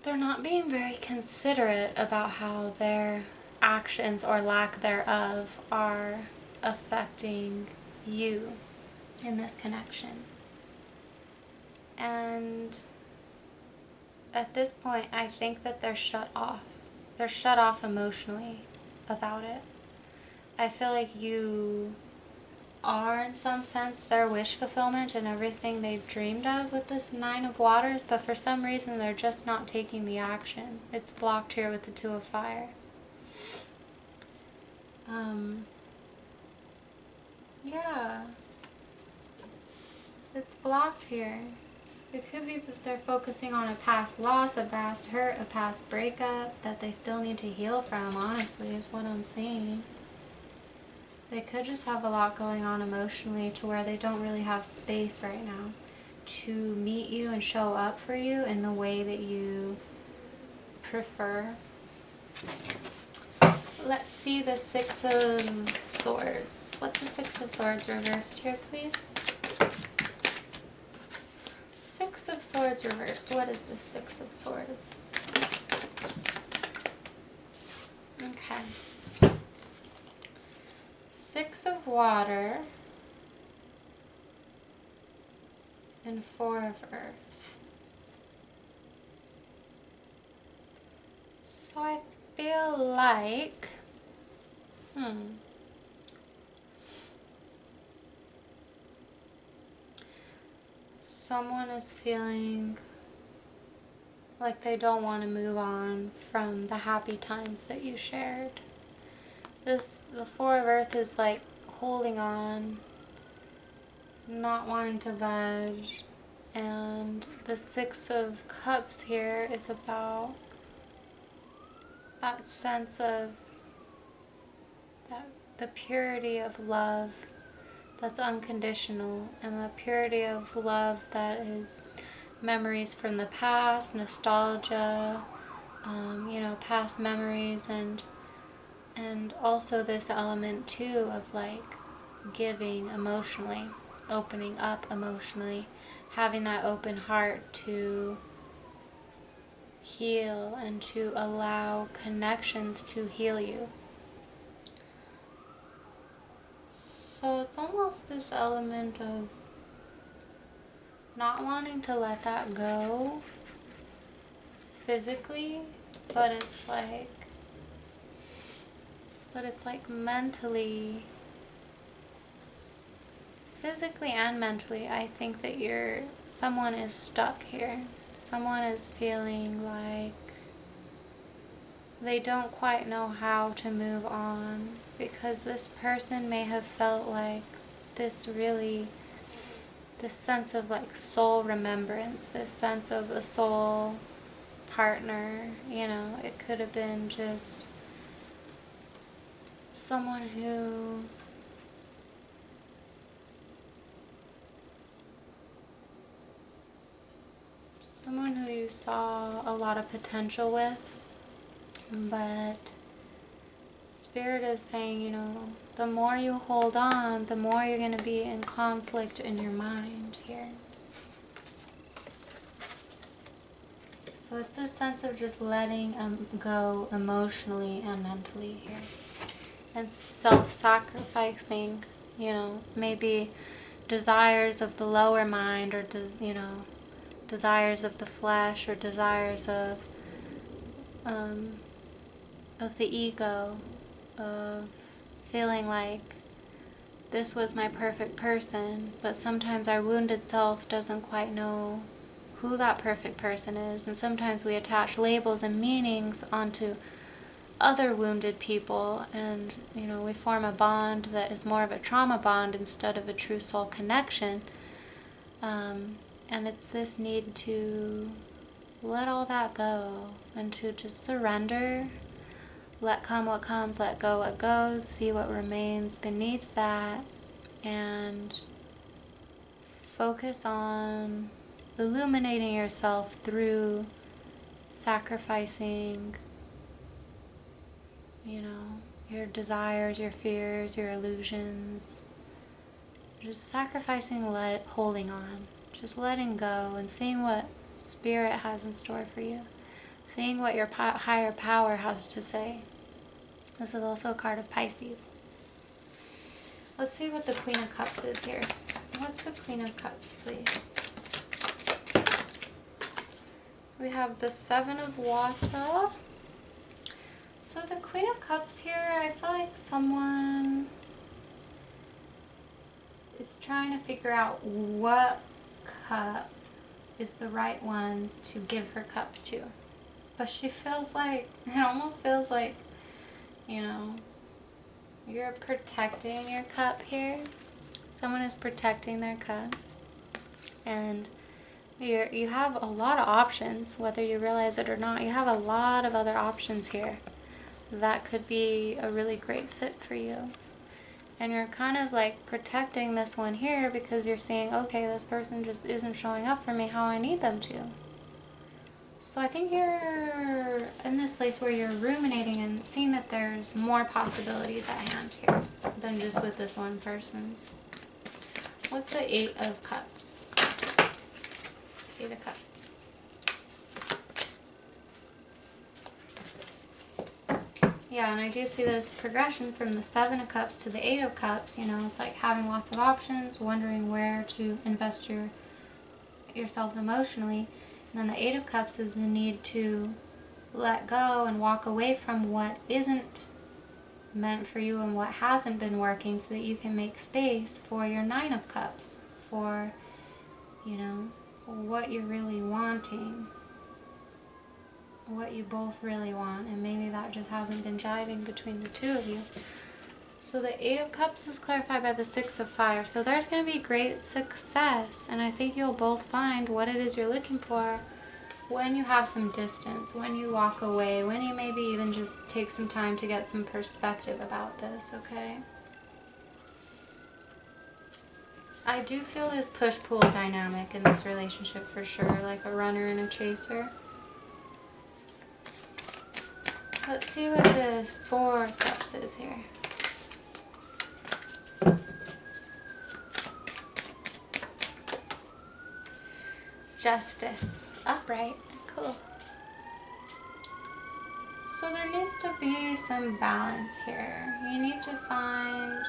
They're not being very considerate about how their actions or lack thereof are affecting you in this connection. And at this point, I think that they're shut off. They're shut off emotionally about it. I feel like you are, in some sense, their wish fulfillment and everything they've dreamed of with this Nine of Waters, but for some reason they're just not taking the action. It's blocked here with the 2 of Fire. Yeah. It's blocked here. It could be that they're focusing on a past loss, a past hurt, a past breakup that they still need to heal from, honestly, is what I'm seeing. They could just have a lot going on emotionally to where they don't really have space right now to meet you and show up for you in the way that you prefer. Let's see the 6 of Swords. What's the 6 of Swords reversed here, please? 6 of Swords reversed. What is the 6 of Swords? Okay. 6 of Water. and Four of Earth. So I feel like, someone is feeling like they don't want to move on from the happy times that you shared. The Four of Earth is like holding on, not wanting to budge, and the Six of Cups here is about that sense of the purity of love that's unconditional, and the purity of love that is memories from the past, nostalgia, past memories, and also this element too of like giving emotionally, opening up emotionally, having that open heart to heal and to allow connections to heal you. So it's almost this element of not wanting to let that go physically, but it's like mentally, physically and mentally, I think that someone is stuck here. Someone is feeling like they don't quite know how to move on, because this person may have felt like this sense of like soul remembrance, this sense of a soul partner. It could have been just someone who you saw a lot of potential with, but Spirit is saying, the more you hold on, the more you're going to be in conflict in your mind here. So it's a sense of just letting go emotionally and mentally here. And self-sacrificing, maybe desires of the lower mind, or desires of the flesh, or desires of the ego, of feeling like this was my perfect person, but sometimes our wounded self doesn't quite know who that perfect person is, and sometimes we attach labels and meanings onto other wounded people, and we form a bond that is more of a trauma bond instead of a true soul connection, and it's this need to let all that go and to just surrender, let come what comes, let go what goes, see what remains beneath that, and focus on illuminating yourself through sacrificing your desires, your fears, your illusions. Just sacrificing, holding on, just letting go and seeing what Spirit has in store for you. Seeing what your higher power has to say. This is also a card of Pisces. Let's see what the Queen of Cups is here. What's the Queen of Cups, please? We have the Seven of Water. So the Queen of Cups here, I feel like someone is trying to figure out what cup is the right one to give her cup to. But she feels like, it almost feels like, you're protecting your cup here. Someone is protecting their cup. And you have a lot of options, whether you realize it or not. You have a lot of other options here that could be a really great fit for you. And you're kind of like protecting this one here because you're seeing, okay, this person just isn't showing up for me how I need them to. So I think you're in this place where you're ruminating and seeing that there's more possibilities at hand here than just with this one person. What's the Eight of Cups? Eight of Cups. Yeah, and I do see this progression from the Seven of Cups to the Eight of Cups. It's like having lots of options, wondering where to invest your yourself emotionally. And then the Eight of Cups is the need to let go and walk away from what isn't meant for you and what hasn't been working, so that you can make space for your Nine of Cups, for, you know, what you're really wanting, what you both really want. And maybe that just hasn't been jiving between the two of you. So the Eight of Cups is clarified by the Six of Fire. So there's going to be great success, and I think you'll both find what it is you're looking for when you have some distance, when you walk away, when you maybe even just take some time to get some perspective about this, okay? I do feel this push-pull dynamic in this relationship for sure, like a runner and a chaser. Let's see what the Four of Cups is here. Justice. Upright. Cool. So there needs to be some balance here. You need to find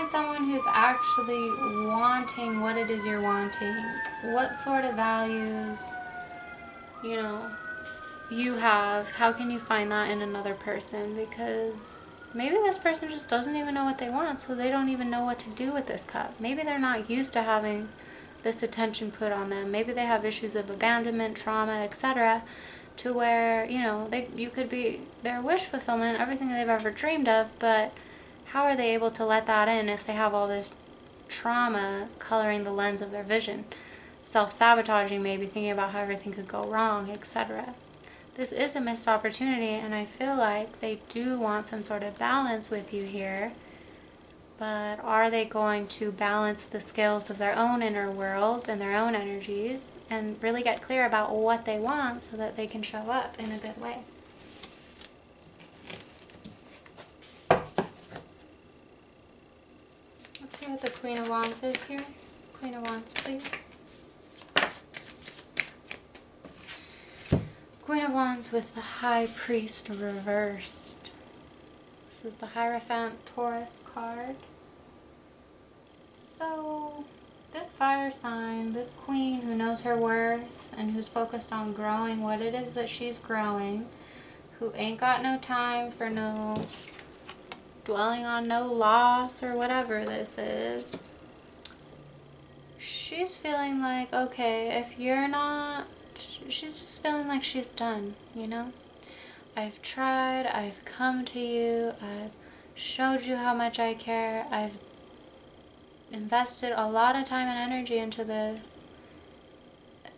someone who's actually wanting what it is you're wanting. What sort of values, you know, you have. How can you find that in another person? Because maybe this person just doesn't even know what they want, so they don't even know what to do with this cup. Maybe they're not used to having this attention put on them. Maybe they have issues of abandonment, trauma, etc., to where, you know, you could be their wish fulfillment, everything they've ever dreamed of, but how are they able to let that in if they have all this trauma coloring the lens of their vision? Self-sabotaging, maybe thinking about how everything could go wrong, etc. This is a missed opportunity, and I feel like they do want some sort of balance with you here. But are they going to balance the scales of their own inner world and their own energies and really get clear about what they want so that they can show up in a good way? Let's see what the Queen of Wands is here. Queen of Wands, please. Queen of Wands with the High Priest reversed. This is the Hierophant Taurus card. So this fire sign, this queen who knows her worth and who's focused on growing what it is that she's growing, who ain't got no time for no dwelling on no loss or whatever this is, she's feeling like, okay, if you're not, she's just feeling like she's done, you know? I've tried, I've come to you, I've showed you how much I care, I've invested a lot of time and energy into this.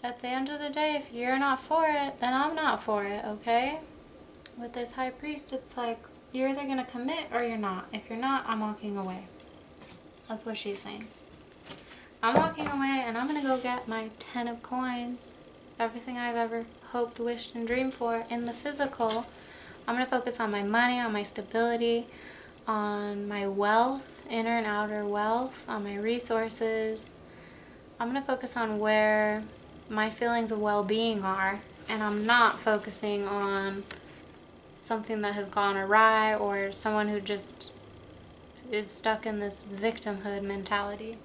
At the end of the day, if you're not for it, then I'm not for it, okay? With this High Priest, it's like, you're either going to commit or you're not. If you're not, I'm walking away. That's what she's saying. I'm walking away and I'm going to go get my 10 of coins. Everything I've ever hoped, wished, and dreamed for in the physical. I'm going to focus on my money, on my stability, on my wealth, inner and outer wealth, on my resources. I'm going to focus on where my feelings of well-being are, and I'm not focusing on something that has gone awry or someone who just is stuck in this victimhood mentality.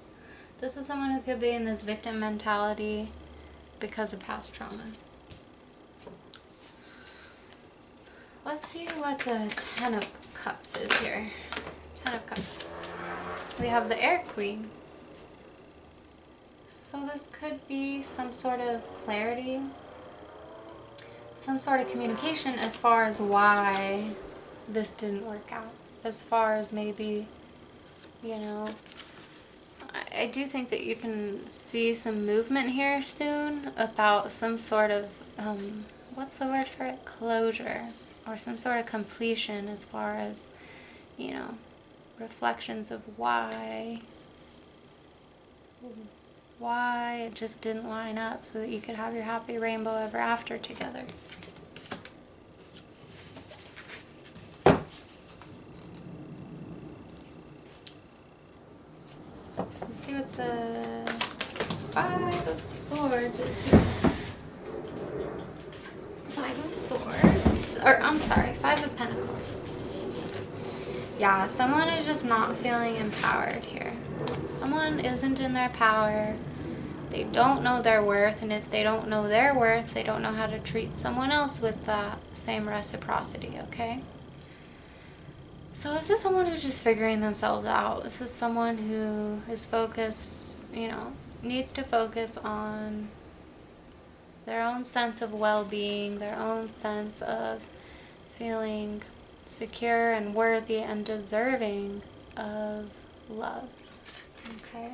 This is someone who could be in this victim mentality because of past trauma. Let's see what the 10 of Cups is here. 10 of Cups. We have the Air Queen. So this could be some sort of clarity, some sort of communication as far as why this didn't work out. As far as maybe, you know, I do think that you can see some movement here soon about some sort of, what's the word for it? Closure, or some sort of completion as far as, you know, reflections of why it just didn't line up so that you could have your happy rainbow ever after together. Let's see what the Five of Swords is here. Five of Swords, or I'm sorry, Five of Pentacles. Yeah, someone is just not feeling empowered here. Someone isn't in their power. They don't know their worth, and if they don't know their worth, they don't know how to treat someone else with that same reciprocity, okay? So this is someone who's just figuring themselves out. This is someone who is focused, you know, needs to focus on their own sense of well-being, their own sense of feeling secure and worthy and deserving of love, okay?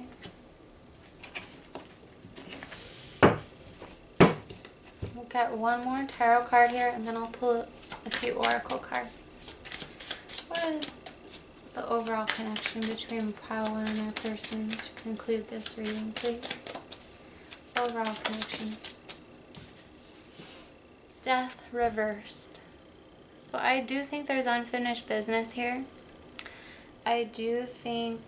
We'll get one more tarot card here, and then I'll pull a few oracle cards. What is the overall connection between pile 1 and their person to conclude this reading, please? Overall connection. Death reversed. So I do think there's unfinished business here. I do think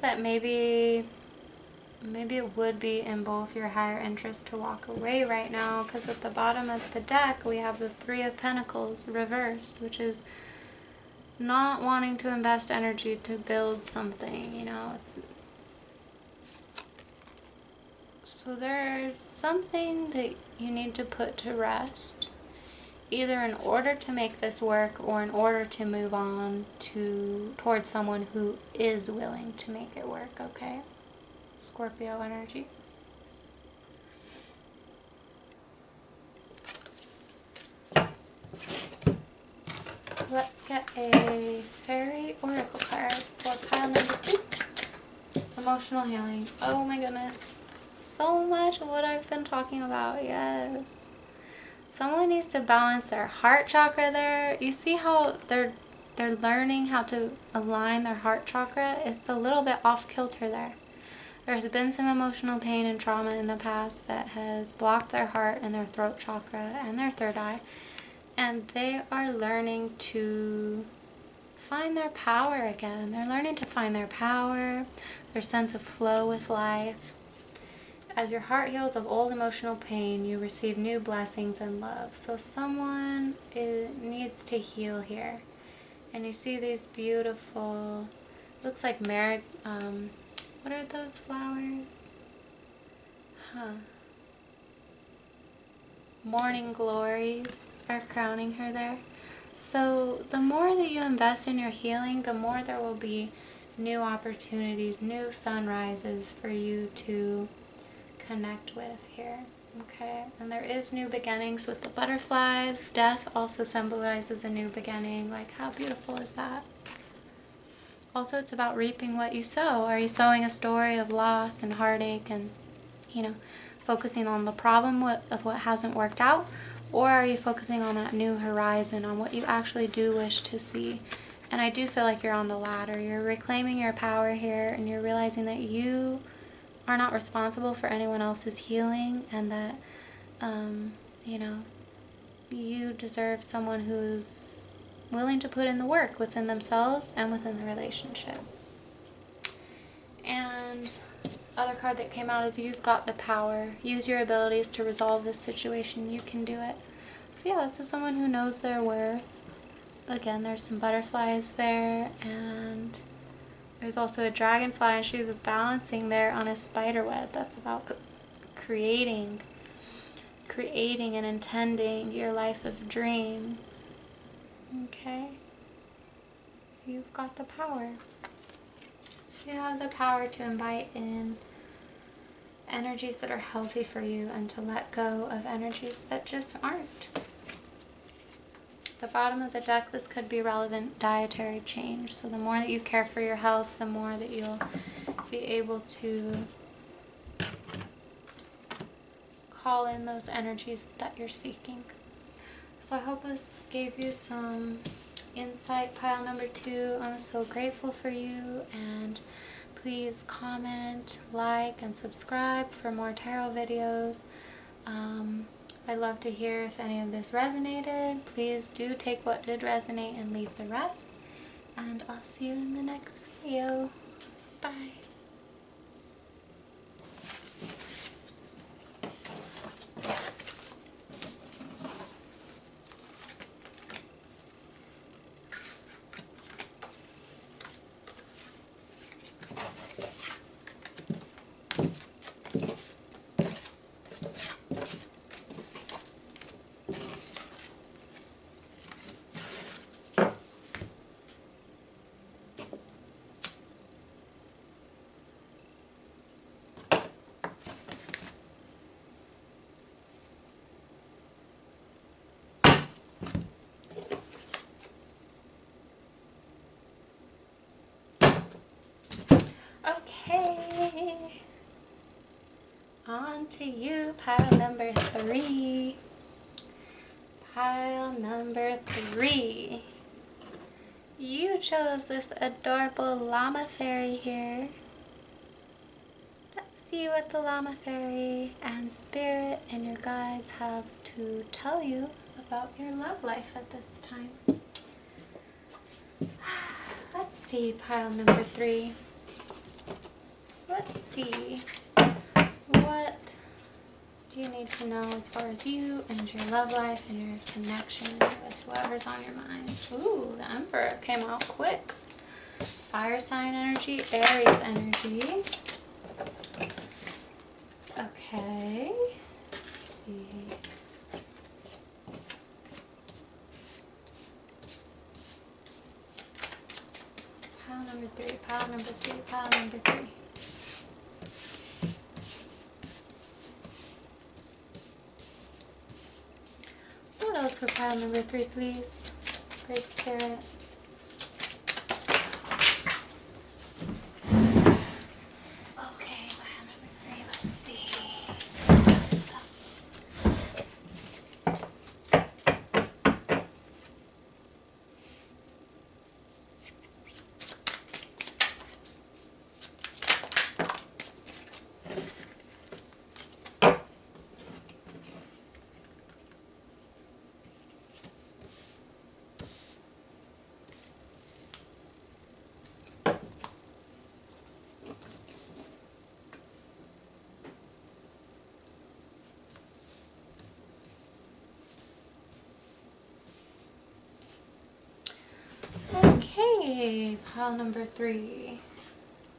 that maybe it would be in both your higher interest to walk away right now, because at the bottom of the deck we have the Three of Pentacles reversed, which is not wanting to invest energy to build something, you know. So there's something that you need to put to rest, either in order to make this work or in order to move on towards someone who is willing to make it work, okay? Scorpio energy. Let's get a fairy oracle card for pile number 2. Emotional healing. Oh my goodness. So much of what I've been talking about, yes. Someone needs to balance their heart chakra there. You see how they're learning how to align their heart chakra? It's a little bit off kilter there. There's been some emotional pain and trauma in the past that has blocked their heart and their throat chakra and their third eye. And they are learning to find their power again. They're learning to find their power, their sense of flow with life. As your heart heals of old emotional pain, you receive new blessings and love. So someone needs to heal here. And you see these beautiful, looks like what are those flowers? Morning glories are crowning her there. So the more that you invest in your healing, the more there will be new opportunities, new sunrises for you to connect with here, okay? And there is new beginnings with the butterflies. Death also symbolizes a new beginning. Like, how beautiful is that? Also, it's about reaping what you sow. Are you sowing a story of loss and heartache and, you know, focusing on the problem of what hasn't worked out? Or are you focusing on that new horizon, on what you actually do wish to see? And I do feel like you're on the latter. You're reclaiming your power here, and you're realizing that you are not responsible for anyone else's healing, and that, you know, you deserve someone who's willing to put in the work within themselves and within the relationship. And other card that came out is you've got the power. Use your abilities to resolve this situation. You can do it. So yeah, this is someone who knows their worth. Again, there's some butterflies there, and there's also a dragonfly, and she's balancing there on a spider web. That's about creating and intending your life of dreams. Okay? You've got the power. So you have the power to invite in energies that are healthy for you and to let go of energies that just aren't. At the bottom of the deck, this could be relevant dietary change. So the more that you care for your health, the more that you'll be able to call in those energies that you're seeking. So I hope this gave you some insight, pile number 2. I'm so grateful for you, and please comment, like, and subscribe for more tarot videos. I'd love to hear if any of this resonated. Please do take what did resonate and leave the rest. And I'll see you in the next video. Bye. to you, pile number 3. Pile number 3. You chose this adorable llama fairy here. Let's see what the llama fairy and spirit and your guides have to tell you about your love life at this time. Let's see, pile number 3. Let's see. What do you need to know as far as you and your love life and your connection with whoever's on your mind? Ooh, the Emperor came out quick. Fire sign energy, Aries energy. Okay. Let's see. Pile number 3, pile number 3, pile number 3. What else for pile number 3, please? Great Spirit. Okay, pile number 3, let's see. Okay, pile number 3.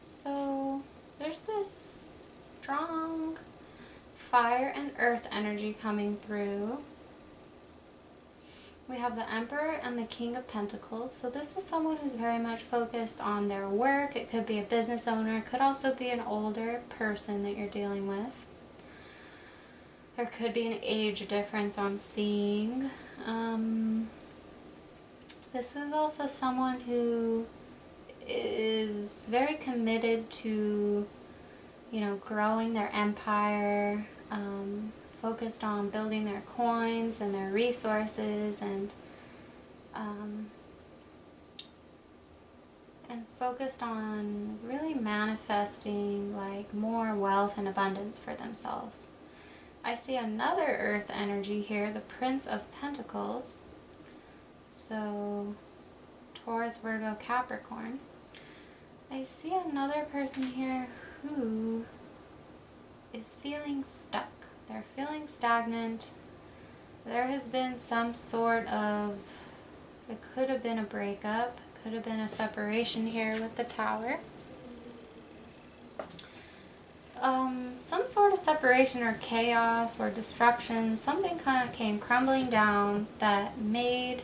So there's this strong fire and earth energy coming through. We have the Emperor and the King of Pentacles. So this is someone who's very much focused on their work. It could be a business owner. It could also be an older person that you're dealing with. There could be an age difference I'm seeing. This is also someone who is very committed to, growing their empire, focused on building their coins and their resources, and focused on really manifesting like more wealth and abundance for themselves. I see another earth energy here, the Prince of Pentacles. So Taurus, Virgo, Capricorn. I see another person here who is feeling stuck. They're feeling stagnant. There has been some sort of, it could have been a breakup, could have been a separation here with the Tower. Some sort of separation or chaos or destruction. Something kind of came crumbling down that made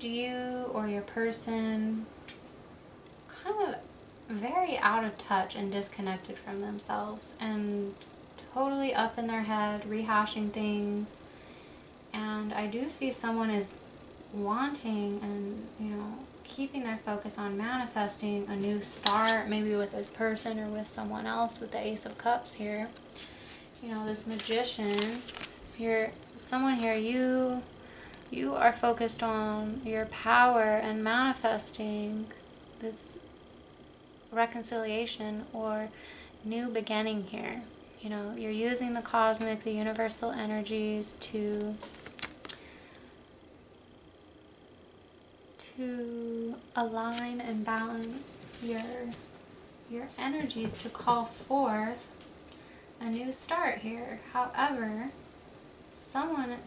you or your person kind of very out of touch and disconnected from themselves and totally up in their head, rehashing things. And I do see someone is wanting and, keeping their focus on manifesting a new start, maybe with this person or with someone else, with the Ace of Cups here. This Magician here, someone here, you are focused on your power and manifesting this reconciliation or new beginning here. You're using the cosmic, the universal energies to align and balance your energies to call forth a new start here. However, someone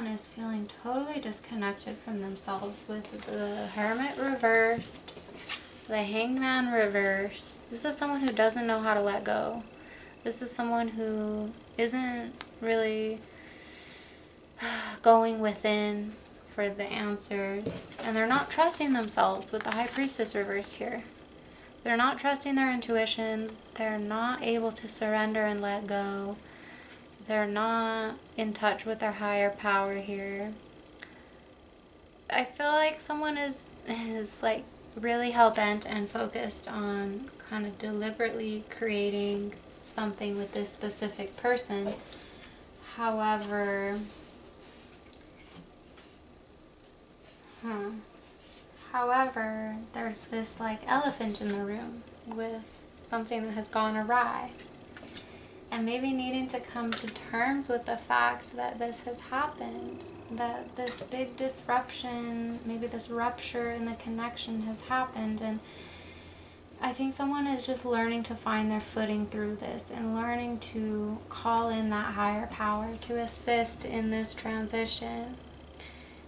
is feeling totally disconnected from themselves with the Hermit reversed, the Hangman reversed. This is someone who doesn't know how to let go. This is someone who isn't really going within for the answers, and they're not trusting themselves with the High Priestess reversed here. They're not trusting their intuition. They're not able to surrender and let go. They're not in touch with their higher power here. I feel like someone is like really hell-bent and focused on kind of deliberately creating something with this specific person. However, there's this like elephant in the room with something that has gone awry. And maybe needing to come to terms with the fact that this has happened, that this big disruption, maybe this rupture in the connection has happened. And I think someone is just learning to find their footing through this and learning to call in that higher power to assist in this transition.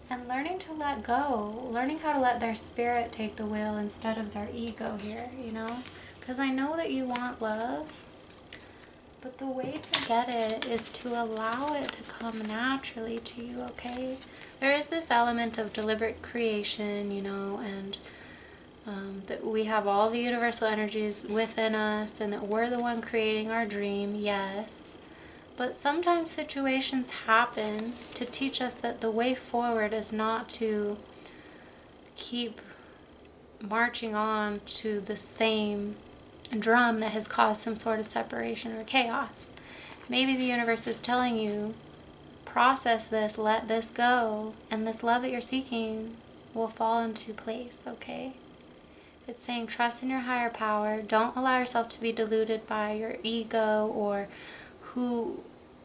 And learning to let go, learning how to let their spirit take the wheel instead of their ego here, you know? Because I know that you want love, but the way to get it is to allow it to come naturally to you, okay? There is this element of deliberate creation, you know, and that we have all the universal energies within us and that we're the one creating our dream, yes. But sometimes situations happen to teach us that the way forward is not to keep marching on to the same drum that has caused some sort of separation or chaos. Maybe the universe is telling you, process this, let this go, and this love that you're seeking will fall into place, okay? It's saying trust in your higher power. Don't allow yourself to be deluded by your ego or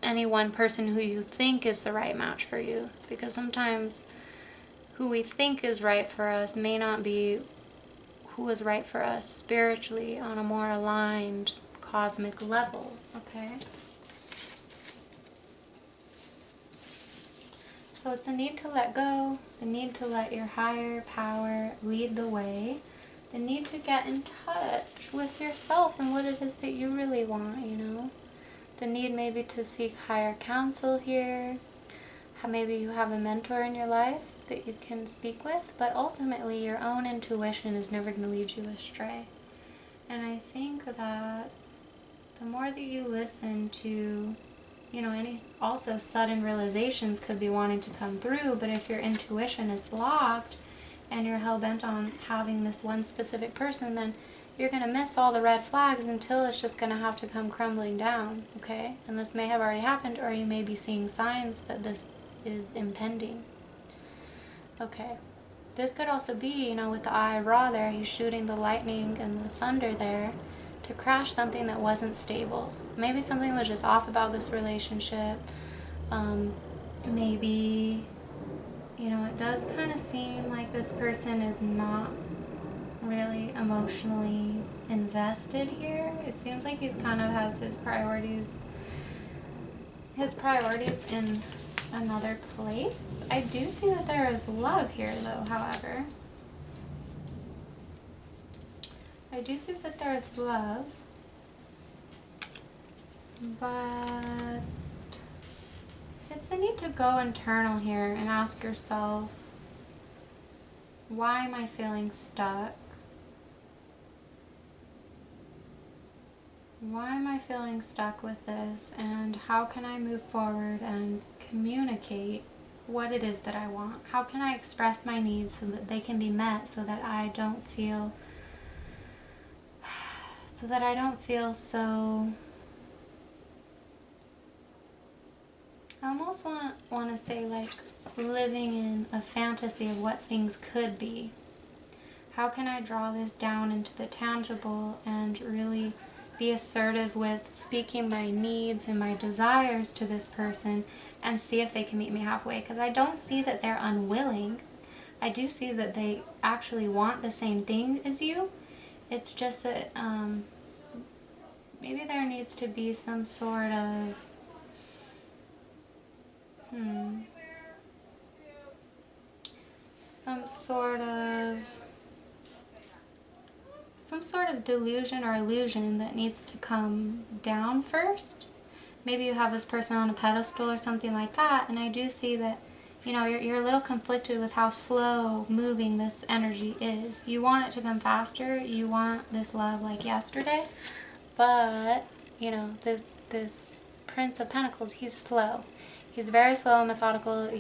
any one person who you think is the right match for you. Because sometimes who we think is right for us may not be who is right for us spiritually on a more aligned cosmic level, okay? So it's a need to let go, the need to let your higher power lead the way, the need to get in touch with yourself and what it is that you really want, you know? The need maybe to seek higher counsel here. Maybe you have a mentor in your life that you can speak with, but ultimately your own intuition is never going to lead you astray. And I think that the more that you listen to, you know, any also sudden realizations could be wanting to come through, but if your intuition is blocked and you're hell-bent on having this one specific person, then you're going to miss all the red flags until it's just going to have to come crumbling down, okay? And this may have already happened, or you may be seeing signs that this is impending. Okay. This could also be, you know, with the eye Ra there, he's shooting the lightning and the thunder there to crash something that wasn't stable. Maybe something was just off about this relationship. Maybe, you know, it does kind of seem like this person is not really emotionally invested here. It seems like he's kind of has his priorities in another place. I do see that there is love here though, however. I do see that there is love, but it's the need to go internal here and ask yourself, why am I feeling stuck? Why am I feeling stuck with this, and how can I move forward and communicate what it is that I want? How can I express my needs so that they can be met, so that I don't feel so, I almost want to say like living in a fantasy of what things could be. How can I draw this down into the tangible and really be assertive with speaking my needs and my desires to this person and see if they can meet me halfway? Because I don't see that they're unwilling. I do see that they actually want the same thing as you. It's just that maybe there needs to be some sort of some sort of delusion or illusion that needs to come down first. Maybe you have this person on a pedestal or something like that, and I do see that, you know, you're a little conflicted with how slow moving this energy is. You want it to come faster, you want this love like yesterday, but, you know, this Prince of Pentacles, he's slow. He's very slow and methodical.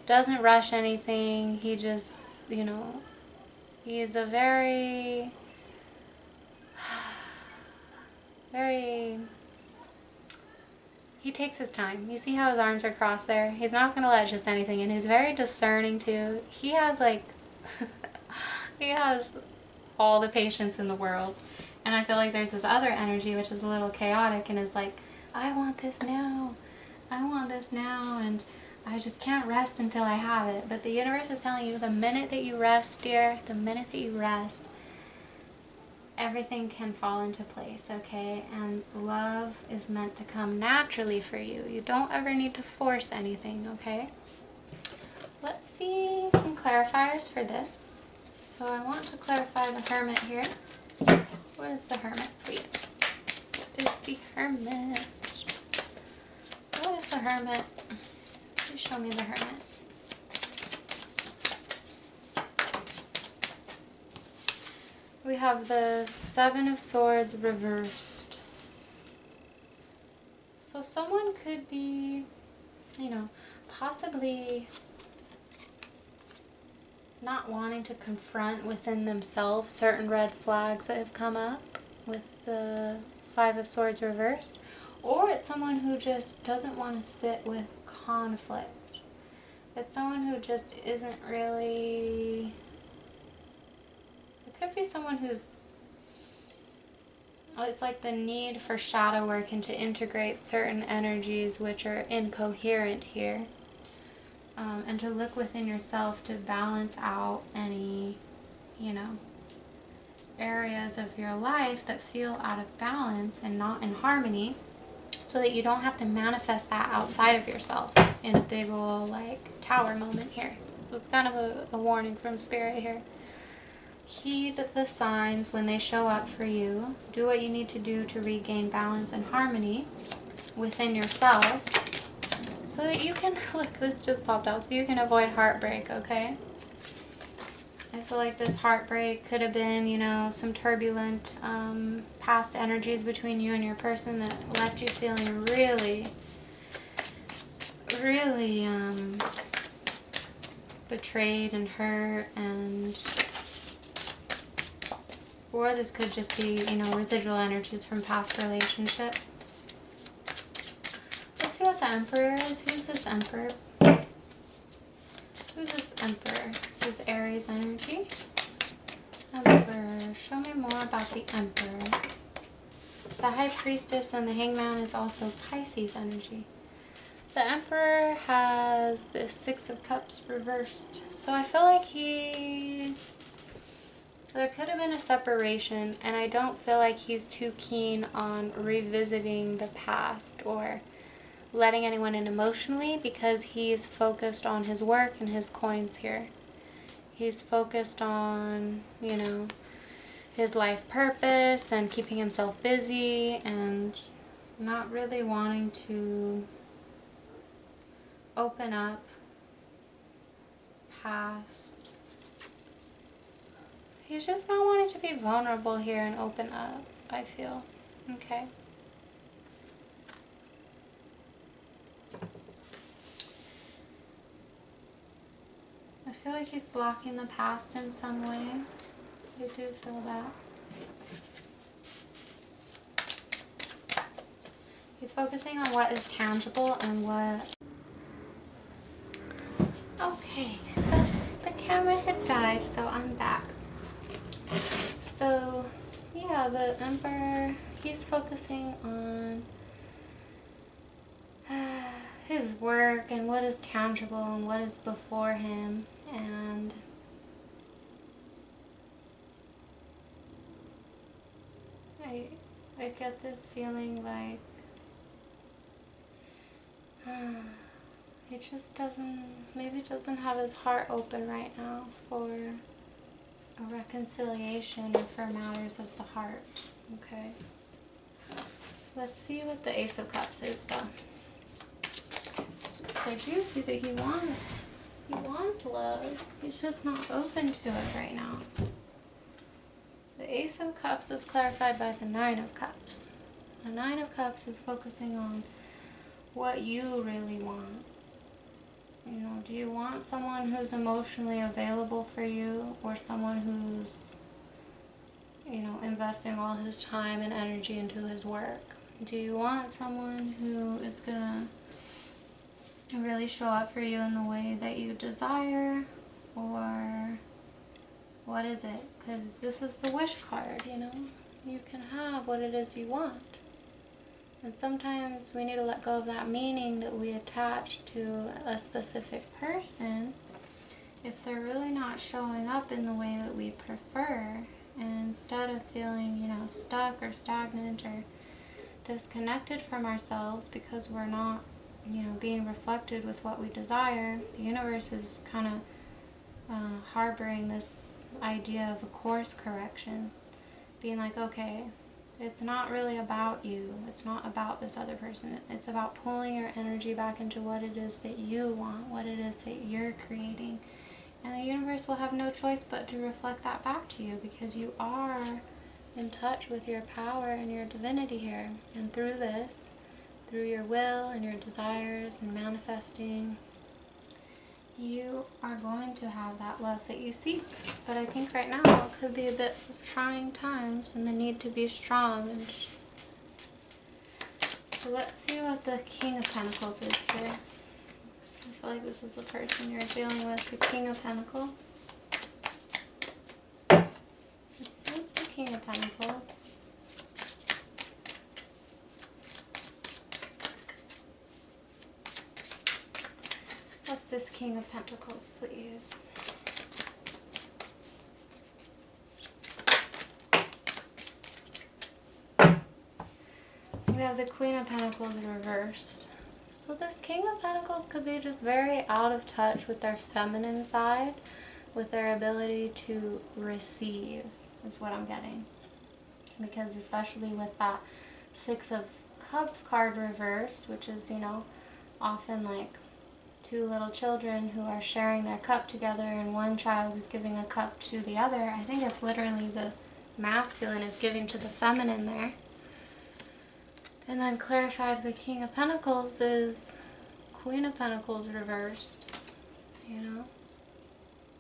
Doesn't rush anything. He just, you know, he's a very very, he takes his time. You see how his arms are crossed there? He's not going to let just anything in. He's very discerning too. He has like, he has all the patience in the world. And I feel like there's this other energy which is a little chaotic and is like, I want this now. I want this now, and I just can't rest until I have it. But the universe is telling you, the minute that you rest, dear, the minute that you rest, everything can fall into place, okay? And love is meant to come naturally for you. You don't ever need to force anything, okay? Let's see some clarifiers for this. So I want to clarify the Hermit here. What is the Hermit for you? What is the Hermit? What is the Hermit? Please show me the Hermit. We have the Seven of Swords reversed. So someone could be, you know, possibly not wanting to confront within themselves certain red flags that have come up with the Five of Swords reversed. Or it's someone who just doesn't want to sit with conflict. It's someone who just isn't really... It could be someone who's... It's like the need for shadow work and to integrate certain energies which are incoherent here. And to look within yourself to balance out any, you know, areas of your life that feel out of balance and not in harmony, so that you don't have to manifest that outside of yourself in a big ol' like tower moment here. It's kind of a warning from Spirit here. Heed the signs when they show up for you. Do what you need to do to regain balance and harmony within yourself, so that you can, look, this just popped out, so you can avoid heartbreak, okay? I feel like this heartbreak could have been, you know, some turbulent past energies between you and your person that left you feeling really, really betrayed and hurt, and or this could just be, you know, residual energies from past relationships. Let's see what the Emperor is. Who's this Emperor? Who's this Emperor? This is Aries energy. Emperor. Show me more about the Emperor. The High Priestess and the Hangman is also Pisces energy. The Emperor has the Six of Cups reversed. So I feel like there could have been a separation, and I don't feel like he's too keen on revisiting the past or letting anyone in emotionally, because he's focused on his work and his coins here. He's focused on, you know, his life purpose and keeping himself busy and not really wanting to open up past. He's just not wanting to be vulnerable here and open up, I feel. Okay. I feel like he's blocking the past in some way. I do feel that. He's focusing on what is tangible and what... Okay, the camera had died, so I'm back. So, yeah, the Emperor, he's focusing on his work and what is tangible and what is before him, and I get this feeling like he just maybe doesn't have his heart open right now for a reconciliation or for matters of the heart. Okay. Let's see what the Ace of Cups is though. So I do see that he wants love. He's just not open to it right now. The Ace of Cups is clarified by the Nine of Cups. The Nine of Cups is focusing on what you really want. You know, do you want someone who's emotionally available for you, or someone who's you know, investing all his time and energy into his work? Do you want someone who is gonna really show up for you in the way that you desire, or what is it? Because this is the wish card, you know? You can have what it is you want. And sometimes we need to let go of that meaning that we attach to a specific person if they're really not showing up in the way that we prefer. And instead of feeling, you know, stuck or stagnant or disconnected from ourselves because we're not, you know, being reflected with what we desire, the universe is kind of harboring this idea of a course correction, being like, okay, it's not really about you, it's not about this other person, it's about pulling your energy back into what it is that you want, what it is that you're creating, and the universe will have no choice but to reflect that back to you, because you are in touch with your power and your divinity here. And through this, through your will and your desires and manifesting, you are going to have that love that you seek. But I think right now it could be a bit of trying times and the need to be strong. And so let's see what the King of Pentacles is here. I feel like this is the person you're dealing with, the King of Pentacles. What's the King of Pentacles? What's this King of Pentacles, please? We have the Queen of Pentacles reversed. So this King of Pentacles could be just very out of touch with their feminine side, with their ability to receive, is what I'm getting. Because especially with that Six of Cups card reversed, which is, you know, often like two little children who are sharing their cup together and one child is giving a cup to the other. I think it's literally the masculine is giving to the feminine there. And then clarified, the King of Pentacles is Queen of Pentacles reversed, you know.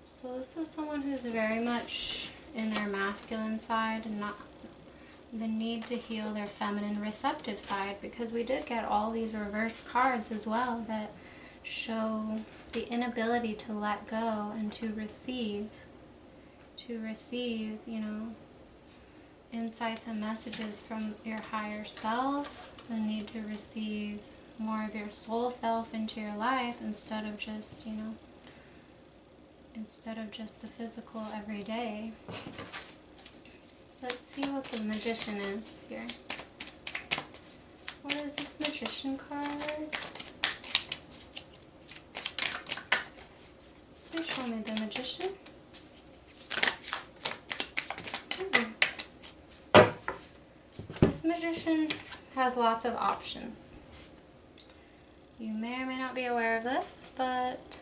So this is someone who's very much in their masculine side and not the need to heal their feminine receptive side, because we did get all these reversed cards as well that show the inability to let go and to receive, you know, insights and messages from your higher self, the need to receive more of your soul self into your life instead of just, you know, instead of just the physical everyday. Let's see what the Magician is here. What is this Magician card? Please show me the Magician. This Magician has lots of options. You may or may not be aware of this, but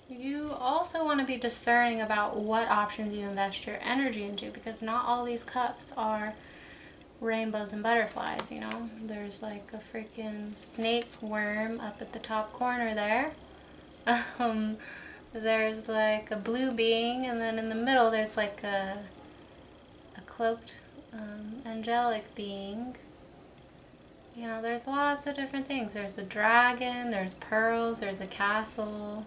you also want to be discerning about what options you invest your energy into, because not all these cups are rainbows and butterflies, you know. There's like a freaking snake worm up at the top corner there. There's like a blue being, and then in the middle there's like a cloaked angelic being. You know, there's lots of different things. There's the dragon, there's pearls, there's a castle.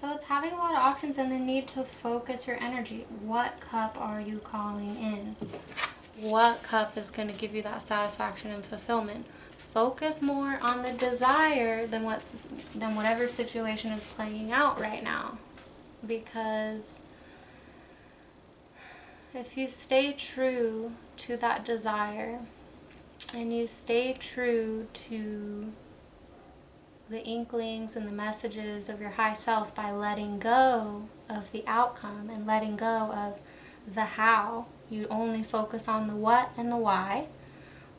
So it's having a lot of options and the need to focus your energy. What cup are you calling in? What cup is going to give you that satisfaction and fulfillment? Focus more on the desire than whatever situation is playing out right now. Because if you stay true to that desire and you stay true to the inklings and the messages of your high self by letting go of the outcome and letting go of the how, you only focus on the what and the why.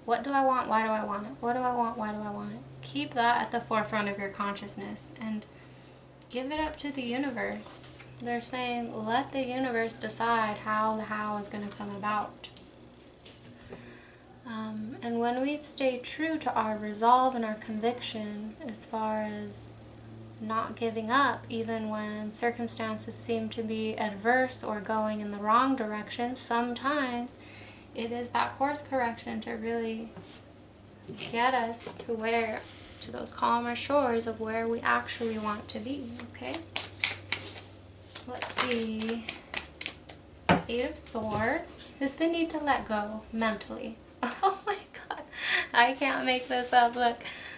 What do I want? Why do I want it? What do I want? Why do I want it? Keep that at the forefront of your consciousness and give it up to the universe. They're saying, let the universe decide how the how is going to come about. And when we stay true to our resolve and our conviction as far as not giving up even when circumstances seem to be adverse or going in the wrong direction. Sometimes it is that course correction to really get us to those calmer shores of where we actually want to be, okay? Let's see. 8 of Swords is the need to let go mentally. Oh my god, I can't make this up. Look,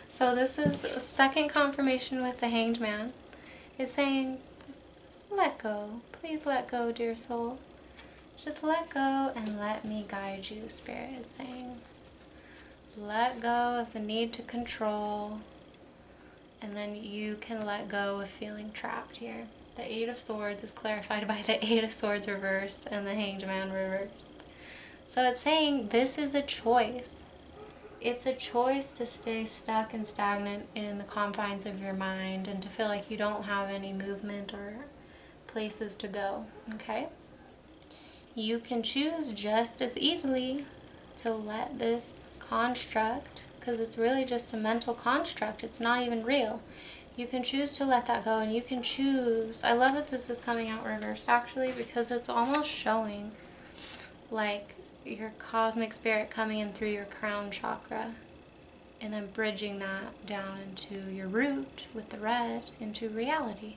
so this is a second confirmation with the Hanged Man. It's saying, let go. Please let go, dear soul. Just let go and let me guide you, Spirit is saying. Let go of the need to control, and then you can let go of feeling trapped here. The 8 of Swords is clarified by the 8 of Swords reversed and the Hanged Man reversed. So it's saying this is a choice. It's a choice to stay stuck and stagnant in the confines of your mind and to feel like you don't have any movement or places to go, okay? You can choose just as easily to let this construct, because it's really just a mental construct, it's not even real. You can choose to let that go, and you can choose. I love that this is coming out reversed actually, because it's almost showing like your cosmic spirit coming in through your crown chakra and then bridging that down into your root with the red into reality.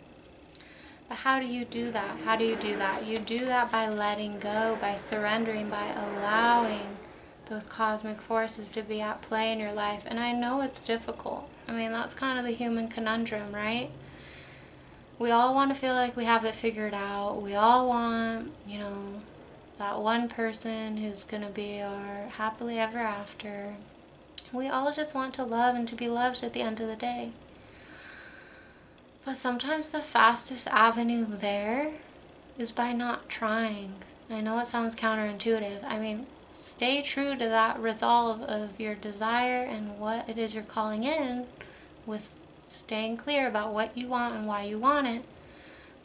But how do you do that? How do you do that? You do that by letting go, by surrendering, by allowing those cosmic forces to be at play in your life. And I know it's difficult. I mean, that's kind of the human conundrum, right? We all want to feel like we have it figured out. We all want, you know, that one person who's going to be our happily ever after. We all just want to love and to be loved at the end of the day. But sometimes the fastest avenue there is by not trying. I know it sounds counterintuitive. I mean, stay true to that resolve of your desire and what it is you're calling in, with staying clear about what you want and why you want it,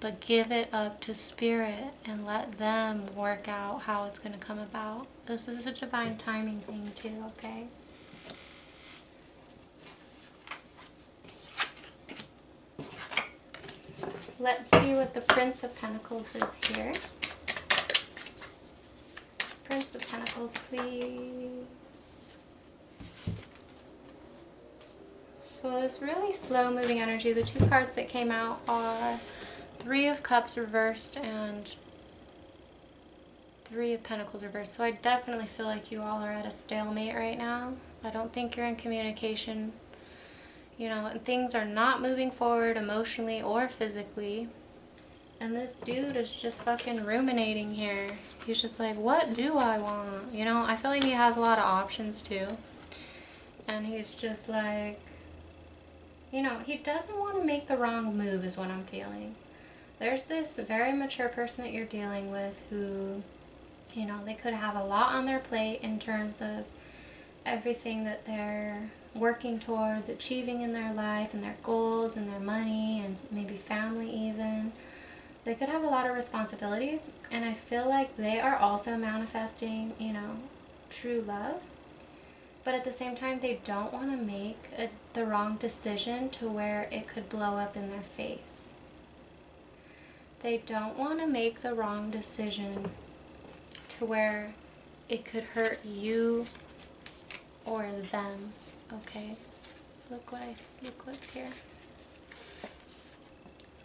but give it up to Spirit and let them work out how it's going to come about. This is a divine timing thing too, okay? Let's see what the Prince of Pentacles is here. Prince of Pentacles, please. So this really slow moving energy, the two cards that came out are 3 of Cups reversed and 3 of Pentacles reversed. So I definitely feel like you all are at a stalemate right now. I don't think you're in communication, you know, and things are not moving forward emotionally or physically. And this dude is just fucking ruminating here. He's just like, what do I want? You know, I feel like he has a lot of options too. And he's just like, you know, he doesn't want to make the wrong move is what I'm feeling. There's this very mature person that you're dealing with who, you know, they could have a lot on their plate in terms of everything that they're working towards achieving in their life and their goals and their money and maybe family even. They could have a lot of responsibilities, and I feel like they are also manifesting, you know, true love. But at the same time, they don't want to make the wrong decision to where it could blow up in their face. They don't want to make the wrong decision to where it could hurt you or them, okay? Look what's here.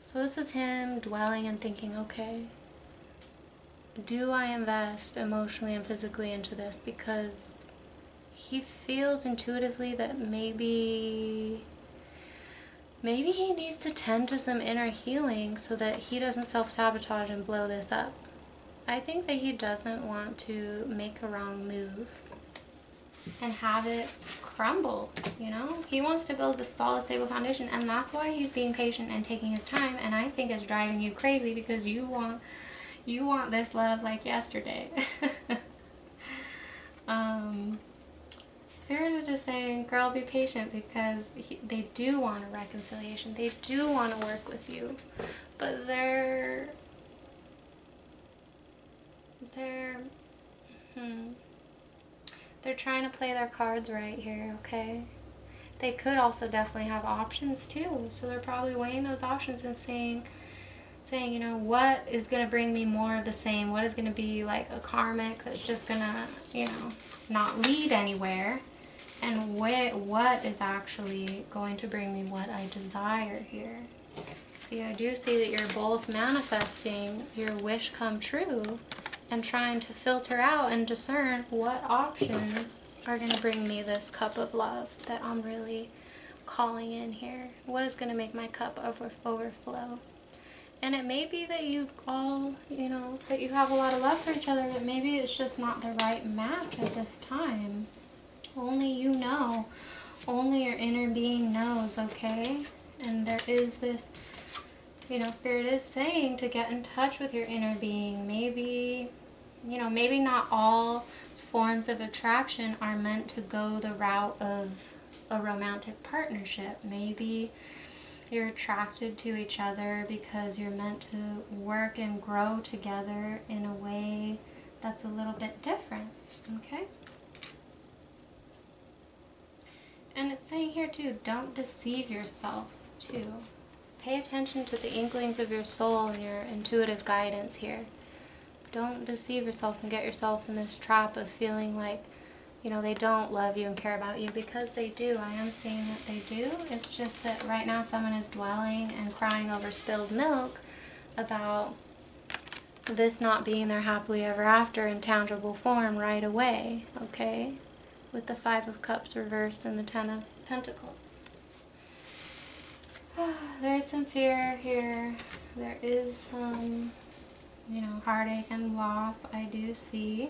So this is him dwelling and thinking, okay, do I invest emotionally and physically into this? Because he feels intuitively that maybe he needs to tend to some inner healing so that he doesn't self-sabotage and blow this up. I think that he doesn't want to make a wrong move and have it crumble, you know? He wants to build a solid, stable foundation, and that's why he's being patient and taking his time, and I think it's driving you crazy because you want this love like yesterday. Spirit is just saying, girl, be patient, because they do want a reconciliation. They do want to work with you, but they're trying to play their cards right here, okay? they could also definitely have options too. So they're probably weighing those options and saying, you know, what is going to bring me more of the same? What is going to be like a karmic that's just going to, you know, not lead anywhere? And what is actually going to bring me what I desire here? See, I do see that you're both manifesting your wish come true and trying to filter out and discern what options are going to bring me this cup of love that I'm really calling in here. What is going to make my cup overflow? And it may be that you all, you know, that you have a lot of love for each other, but maybe it's just not the right match at this time. Only you know. Only your inner being knows, okay? And there is this, you know, Spirit is saying to get in touch with your inner being. Maybe, you know, maybe not all forms of attraction are meant to go the route of a romantic partnership. Maybe you're attracted to each other because you're meant to work and grow together in a way that's a little bit different, okay? And it's saying here too, don't deceive yourself too. Pay attention to the inklings of your soul and your intuitive guidance here. Don't deceive yourself and get yourself in this trap of feeling like, you know, they don't love you and care about you, because they do. I am seeing that they do. It's just that right now someone is dwelling and crying over spilled milk about this not being their happily ever after in tangible form right away, okay? With the 5 of Cups reversed and the 10 of Pentacles. There is some fear here. There is some, you know, heartache and loss I do see.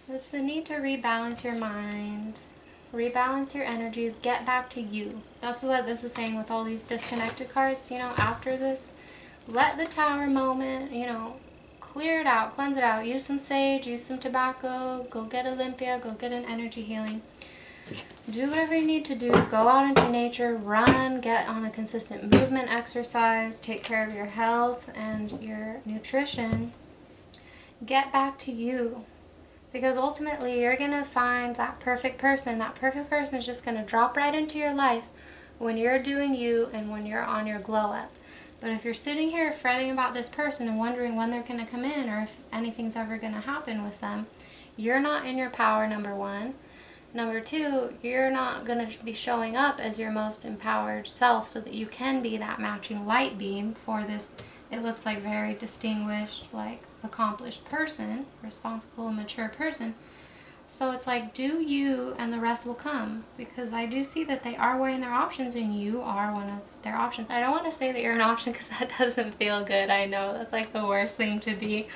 It's the need to rebalance your mind, rebalance your energies, get back to you. That's what this is saying with all these disconnected cards. You know, after this, let the Tower moment, you know, clear it out, cleanse it out. Use some sage, use some tobacco, go get Olympia, go get an energy healing. Do whatever you need to do. Go out into nature, run, get on a consistent movement exercise, take care of your health and your nutrition. Get back to you. Because ultimately, you're going to find that perfect person. That perfect person is just going to drop right into your life when you're doing you and when you're on your glow up. But if you're sitting here fretting about this person and wondering when they're going to come in or if anything's ever going to happen with them, you're not in your power, number one. Number two, you're not going to be showing up as your most empowered self so that you can be that matching light beam for this, it looks like, very distinguished, like, accomplished person, responsible, mature person. So it's like, do you and the rest will come, because I do see that they are weighing their options and you are one of their options. I don't want to say that you're an option because that doesn't feel good. I know that's like the worst thing to be,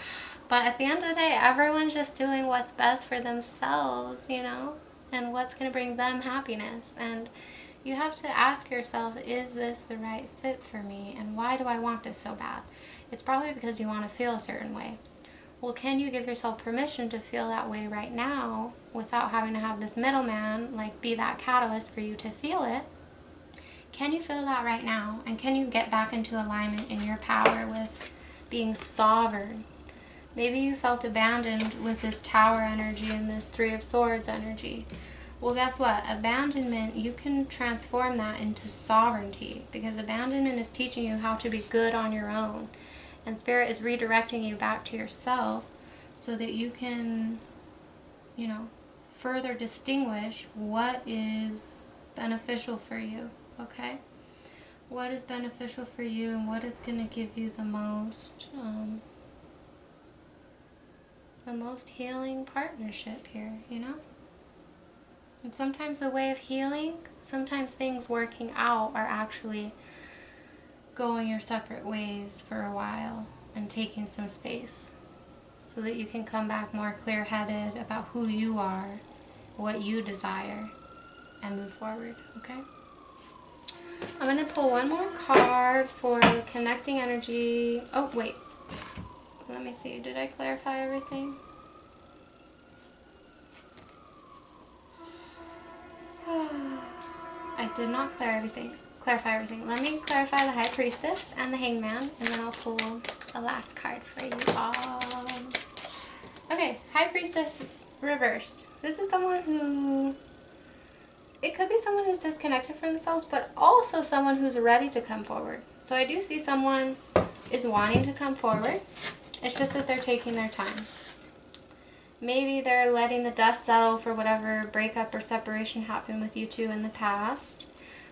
but at the end of the day, everyone's just doing what's best for themselves, you know, and what's going to bring them happiness. And you have to ask yourself, is this the right fit for me, and why do I want this so bad? It's probably because you want to feel a certain way. Well, can you give yourself permission to feel that way right now without having to have this middleman, like, be that catalyst for you to feel it? Can you feel that right now? And can you get back into alignment in your power with being sovereign? Maybe you felt abandoned with this Tower energy and this 3 of Swords energy. Well, guess what? Abandonment, you can transform that into sovereignty, because abandonment is teaching you how to be good on your own. And Spirit is redirecting you back to yourself so that you can, you know, further distinguish what is beneficial for you, okay? What is beneficial for you and what is going to give you the most healing partnership here, you know? And sometimes the way of healing, sometimes things working out are actually going your separate ways for a while and taking some space so that you can come back more clear-headed about who you are, what you desire, and move forward, okay? I'm going to pull one more card for the connecting energy. Oh, wait. Let me see. Did I clarify everything? I did not clarify everything. Let me clarify the High Priestess and the Hangman, and then I'll pull a last card for you all. Okay, High Priestess reversed. This is someone who it could be someone who's disconnected from themselves, but also someone who's ready to come forward. So I do see someone is wanting to come forward. It's just that they're taking their time. Maybe they're letting the dust settle for whatever breakup or separation happened with you two in the past.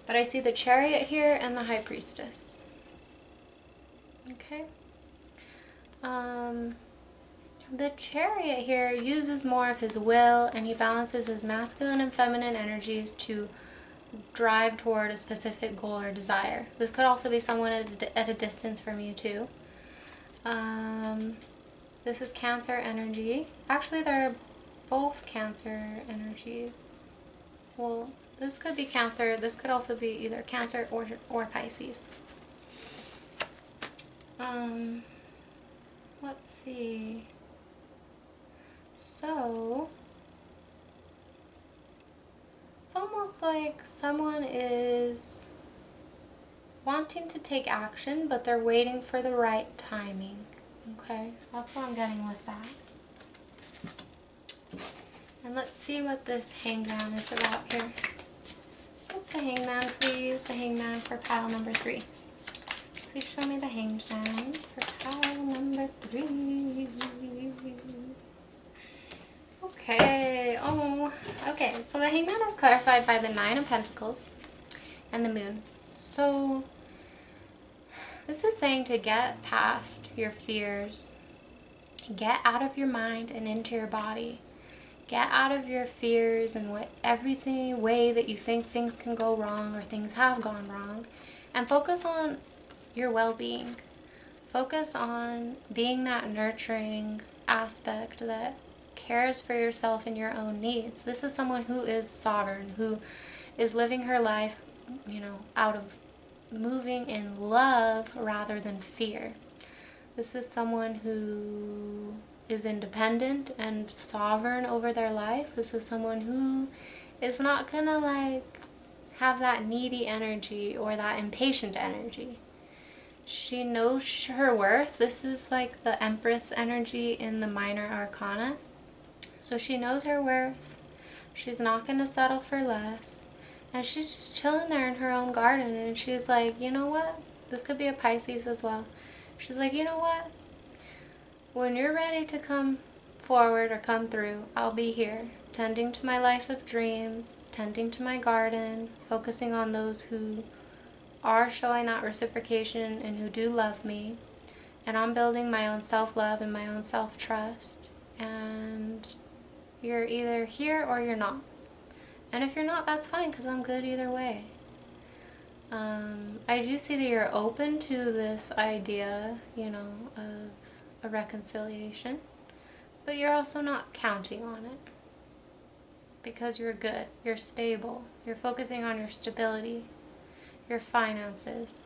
But I see the Chariot here and the High Priestess. Okay. The Chariot here uses more of his will, and he balances his masculine and feminine energies to drive toward a specific goal or desire. This could also be someone at a distance from you too. This is Cancer energy. Actually, they're both Cancer energies. Well, this could be Cancer. This could also be either Cancer or Pisces. Let's see. So, it's almost like someone is wanting to take action, but they're waiting for the right timing. Okay, that's what I'm getting with that. And let's see what this Hangman is about here. What's the Hangman, please? The Hangman for pile number 3. Please show me the Hangman for pile number 3. Okay, okay, so the Hangman is clarified by the 9 of Pentacles and the Moon. So, this is saying to get past your fears. Get out of your mind and into your body. Get out of your fears and everything way that you think things can go wrong or things have gone wrong, and focus on your well-being. Focus on being that nurturing aspect that cares for yourself and your own needs. This is someone who is sovereign, who is living her life, you know, out of moving in love rather than fear. This is someone who is independent and sovereign over their life. This is someone who is not gonna like have that needy energy or that impatient energy. She knows her worth. This is like the Empress energy in the Minor Arcana. So she knows her worth. She's not gonna settle for less. And she's just chilling there in her own garden, and she's like, you know what? This could be a Pisces as well. She's like, you know what? When you're ready to come forward or come through, I'll be here, tending to my life of dreams, tending to my garden, focusing on those who are showing that reciprocation and who do love me. And I'm building my own self-love and my own self-trust. And you're either here or you're not. And if you're not, that's fine, because I'm good either way. I do see that you're open to this idea, you know, of a reconciliation. But you're also not counting on it. Because you're good, you're stable, you're focusing on your stability, your finances.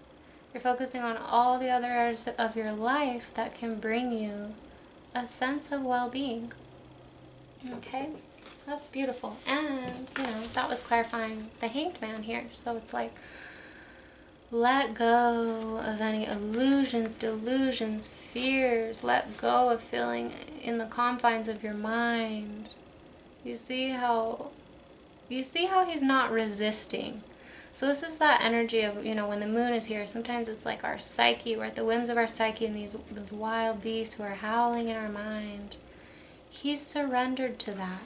You're focusing on all the other areas of your life that can bring you a sense of well-being. Okay? That's beautiful. And, you know, that was clarifying the Hanged Man here. So it's like, let go of any illusions, delusions, fears. Let go of feeling in the confines of your mind. You see how he's not resisting. So this is that energy of, you know, when the moon is here, sometimes it's like our psyche, we're at the whims of our psyche, and those wild beasts who are howling in our mind. He's surrendered to that.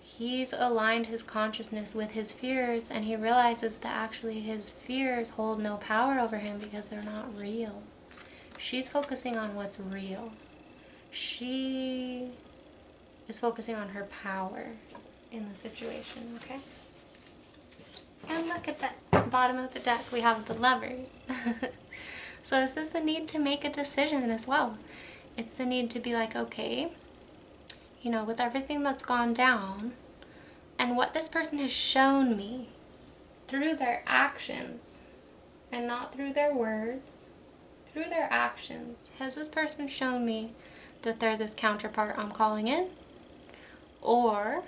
He's aligned his consciousness with his fears, and he realizes that actually his fears hold no power over him because they're not real. She's focusing on what's real. She is focusing on her power in the situation, okay? And look at that bottom of the deck, we have the Lovers. So this is the need to make a decision as well. It's the need to be like, okay, you know, with everything that's gone down, and what this person has shown me through their actions, and not through their words, through their actions, has this person shown me that they're this counterpart I'm calling in? Or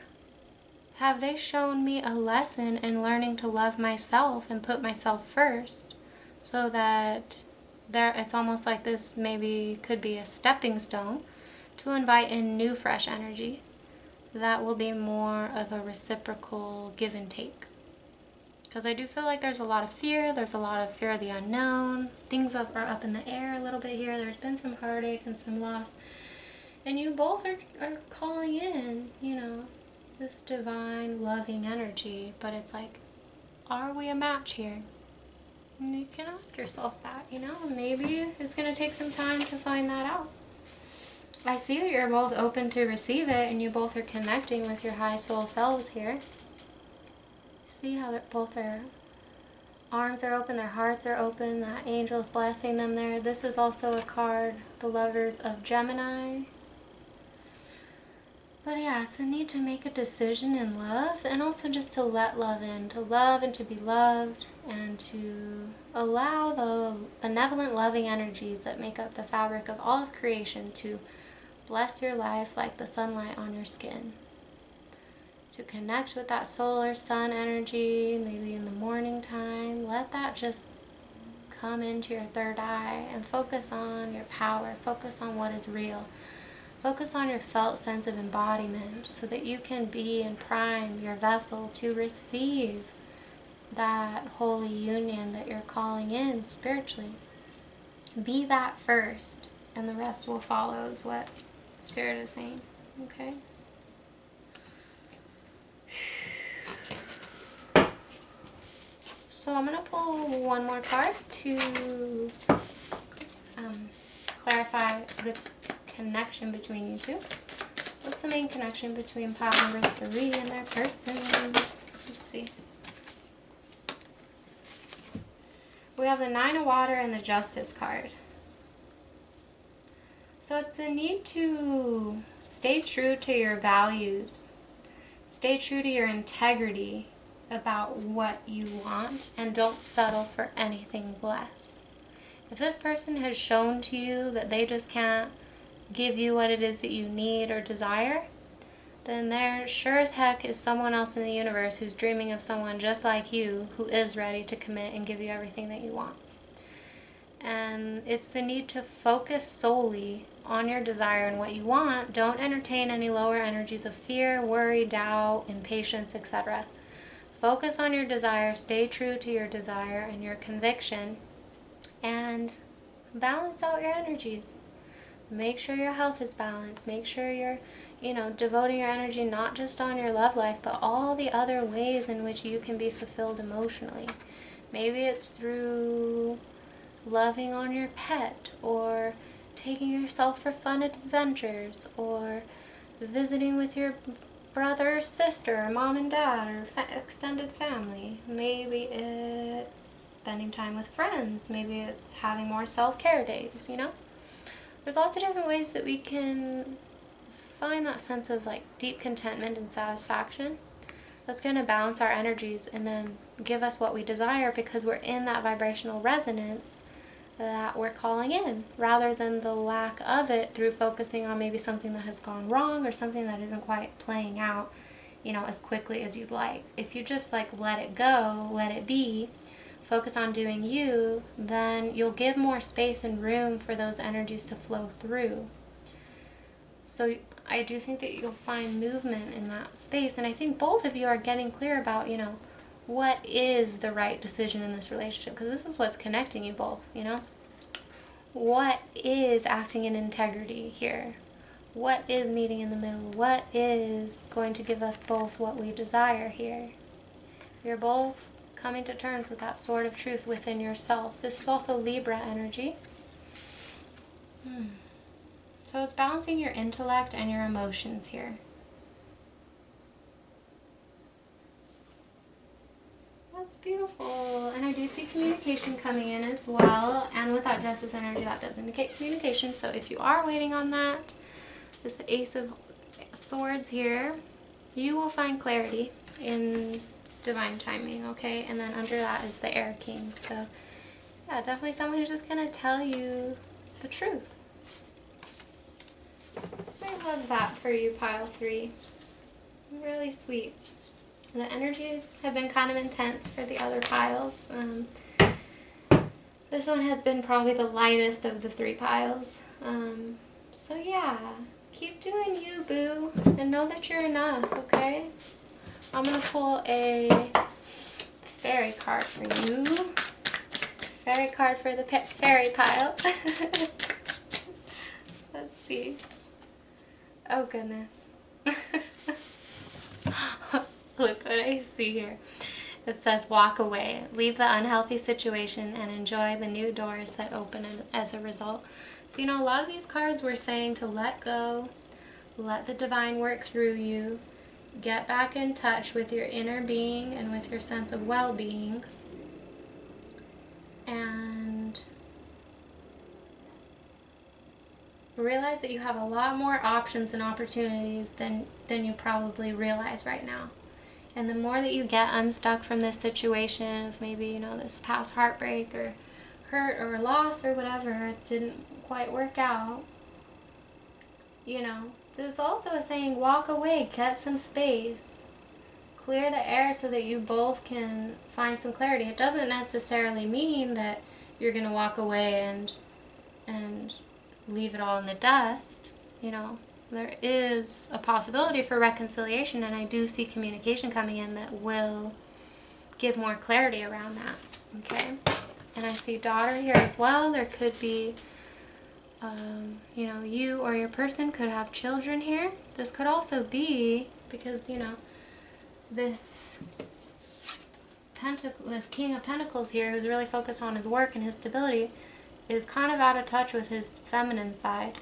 have they shown me a lesson in learning to love myself and put myself first, so that it's almost like this maybe could be a stepping stone to invite in new fresh energy that will be more of a reciprocal give and take. Because I do feel like there's a lot of fear. There's a lot of fear of the unknown. Things are up in the air a little bit here. There's been some heartache and some loss. And you both are calling in, you know, this divine, loving energy. But it's like, are we a match here? And you can ask yourself that, you know. Maybe it's going to take some time to find that out. I see that you're both open to receive it, and you both are connecting with your high soul selves here. See how both their arms are open, their hearts are open, that angel's blessing them there. This is also a card, the Lovers of Gemini. But yeah, it's a need to make a decision in love, and also just to let love in, to love and to be loved, and to allow the benevolent, loving energies that make up the fabric of all of creation to bless your life like the sunlight on your skin. To connect with that solar sun energy, maybe in the morning time. Let that just come into your third eye and focus on your power. Focus on what is real. Focus on your felt sense of embodiment so that you can be and prime your vessel to receive that holy union that you're calling in spiritually. Be that first, and the rest will follow, is what Spirit is saying. Okay? So I'm going to pull one more card to clarify the connection between you two. What's the main connection between pile number 3 and their person? Let's see. We have the 9 of Water and the Justice card. So it's the need to stay true to your values. Stay true to your integrity about what you want, and don't settle for anything less. If this person has shown to you that they just can't give you what it is that you need or desire, then there sure as heck is someone else in the universe who's dreaming of someone just like you who is ready to commit and give you everything that you want. And it's the need to focus solely on your desire and what you want. Don't entertain any lower energies of fear, worry, doubt, impatience, etc. Focus on your desire, stay true to your desire and your conviction, and balance out your energies. Make sure your health is balanced. Make sure you're, devoting your energy not just on your love life, but all the other ways in which you can be fulfilled emotionally. Maybe it's through loving on your pet, or taking yourself for fun adventures, or visiting with your brother or sister, or mom and dad, or extended family. Maybe it's spending time with friends. Maybe it's having more self-care days, There's lots of different ways that we can find that sense of deep contentment and satisfaction. That's going to balance our energies and then give us what we desire, because we're in that vibrational resonance that we're calling in, rather than the lack of it through focusing on maybe something that has gone wrong or something that isn't quite playing out, as quickly as you'd like. If you just let it go, let it be, focus on doing you, then you'll give more space and room for those energies to flow through. So I do think that you'll find movement in that space, and I think both of you are getting clear about, what is the right decision in this relationship, because this is what's connecting you both, What is acting in integrity here? What is meeting in the middle? What is going to give us both what we desire here? You're both coming to terms with that sword of truth within yourself. This is also Libra energy. So it's balancing your intellect and your emotions here. That's beautiful. And I do see communication coming in as well. And with that Justice energy, that does indicate communication. So if you are waiting on that, this is the Ace of Swords here. You will find clarity in divine timing, okay? And then under that is the Air King. So yeah, definitely someone who's just gonna tell you the truth. I love that for you, pile 3. Really sweet. The energies have been kind of intense for the other piles. This one has been probably the lightest of the 3 piles. So yeah, keep doing you, boo, and know that you're enough, okay? I'm going to pull a fairy card for you. Fairy card for the fairy pile. Let's see. Oh goodness. Look what I see here. It says walk away, leave the unhealthy situation, and enjoy the new doors that open as a result. So, you know, a lot of these cards were saying to let go, let the divine work through you, get back in touch with your inner being and with your sense of well-being, and realize that you have a lot more options and opportunities than you probably realize right now. And the more that you get unstuck from this situation of maybe, you know, this past heartbreak or hurt or loss or whatever, it didn't quite work out, you know, there's also a saying, walk away, get some space, clear the air so that you both can find some clarity. It doesn't necessarily mean that you're going to walk away and leave it all in the dust, you know. There is a possibility for reconciliation, and I do see communication coming in that will give more clarity around that, okay? And I see daughter here as well. There could be, you know, you or your person could have children here. This could also be because, you know, this King of Pentacles here, who's really focused on his work and his stability, is kind of out of touch with his feminine side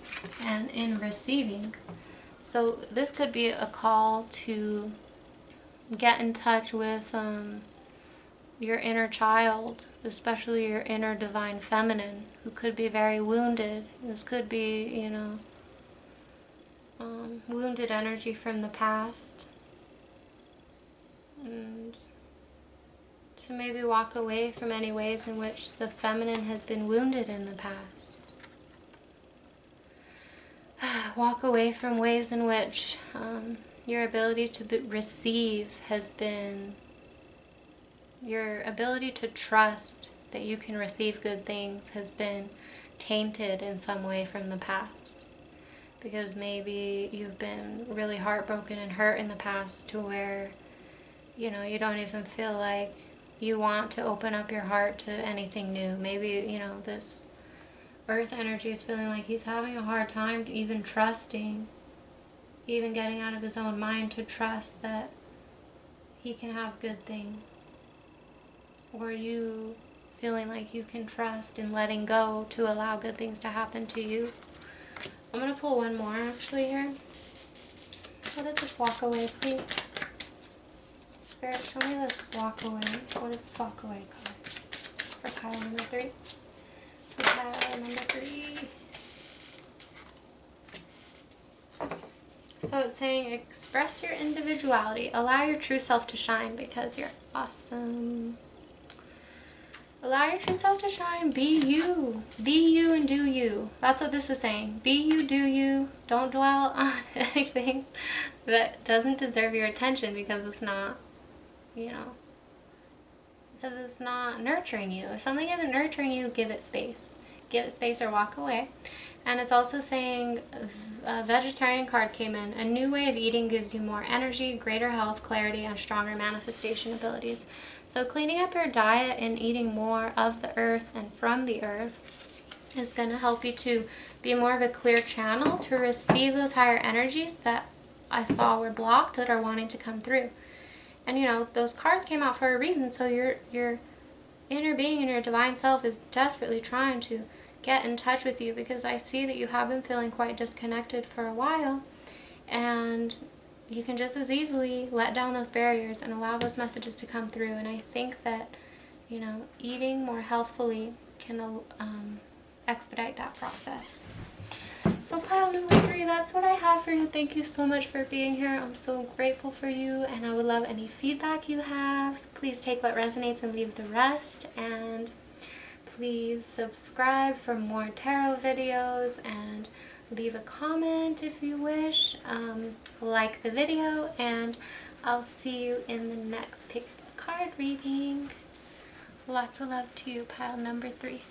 and in receiving. So this could be a call to get in touch with your inner child, especially your inner divine feminine, who could be very wounded. This could be, you know, wounded energy from the past. And to maybe walk away from any ways in which the feminine has been wounded in the past. Walk away from ways in which your ability to receive has been, your ability to trust that you can receive good things has been tainted in some way from the past. Because maybe you've been really heartbroken and hurt in the past to where, you know, you don't even feel like you want to open up your heart to anything new. Maybe, you know, this earth energy is feeling like he's having a hard time even trusting, even getting out of his own mind to trust that he can have good things. Or you feeling like you can trust in letting go to allow good things to happen to you. I'm going to pull one more actually here. What is this walk away, please? Spirit, show me this walk away. What is walk away card? For pile number 3. Pile number 3. So it's saying express your individuality. Allow your true self to shine because you're awesome. Allow your true self to shine. Be you. Be you and do you. That's what this is saying. Be you, do you. Don't dwell on anything that doesn't deserve your attention because it's not, you know, because it's not nurturing you. If something isn't nurturing you, give it space. Give it space or walk away. And it's also saying a vegetarian card came in. A new way of eating gives you more energy, greater health, clarity, and stronger manifestation abilities. So cleaning up your diet and eating more of the earth and from the earth is going to help you to be more of a clear channel to receive those higher energies that I saw were blocked that are wanting to come through. And you know, those cards came out for a reason, so your inner being and your divine self is desperately trying to get in touch with you, because I see that you have been feeling quite disconnected for a while, and you can just as easily let down those barriers and allow those messages to come through. And I think that, you know, eating more healthfully can expedite that process. So pile number 3, that's what I have for you. Thank you so much for being here. I'm so grateful for you, and I would love any feedback you have. Please take what resonates and leave the rest, and please subscribe for more tarot videos, and leave a comment if you wish. Like the video, and I'll see you in the next pick card reading. Lots of love to you, pile number 3.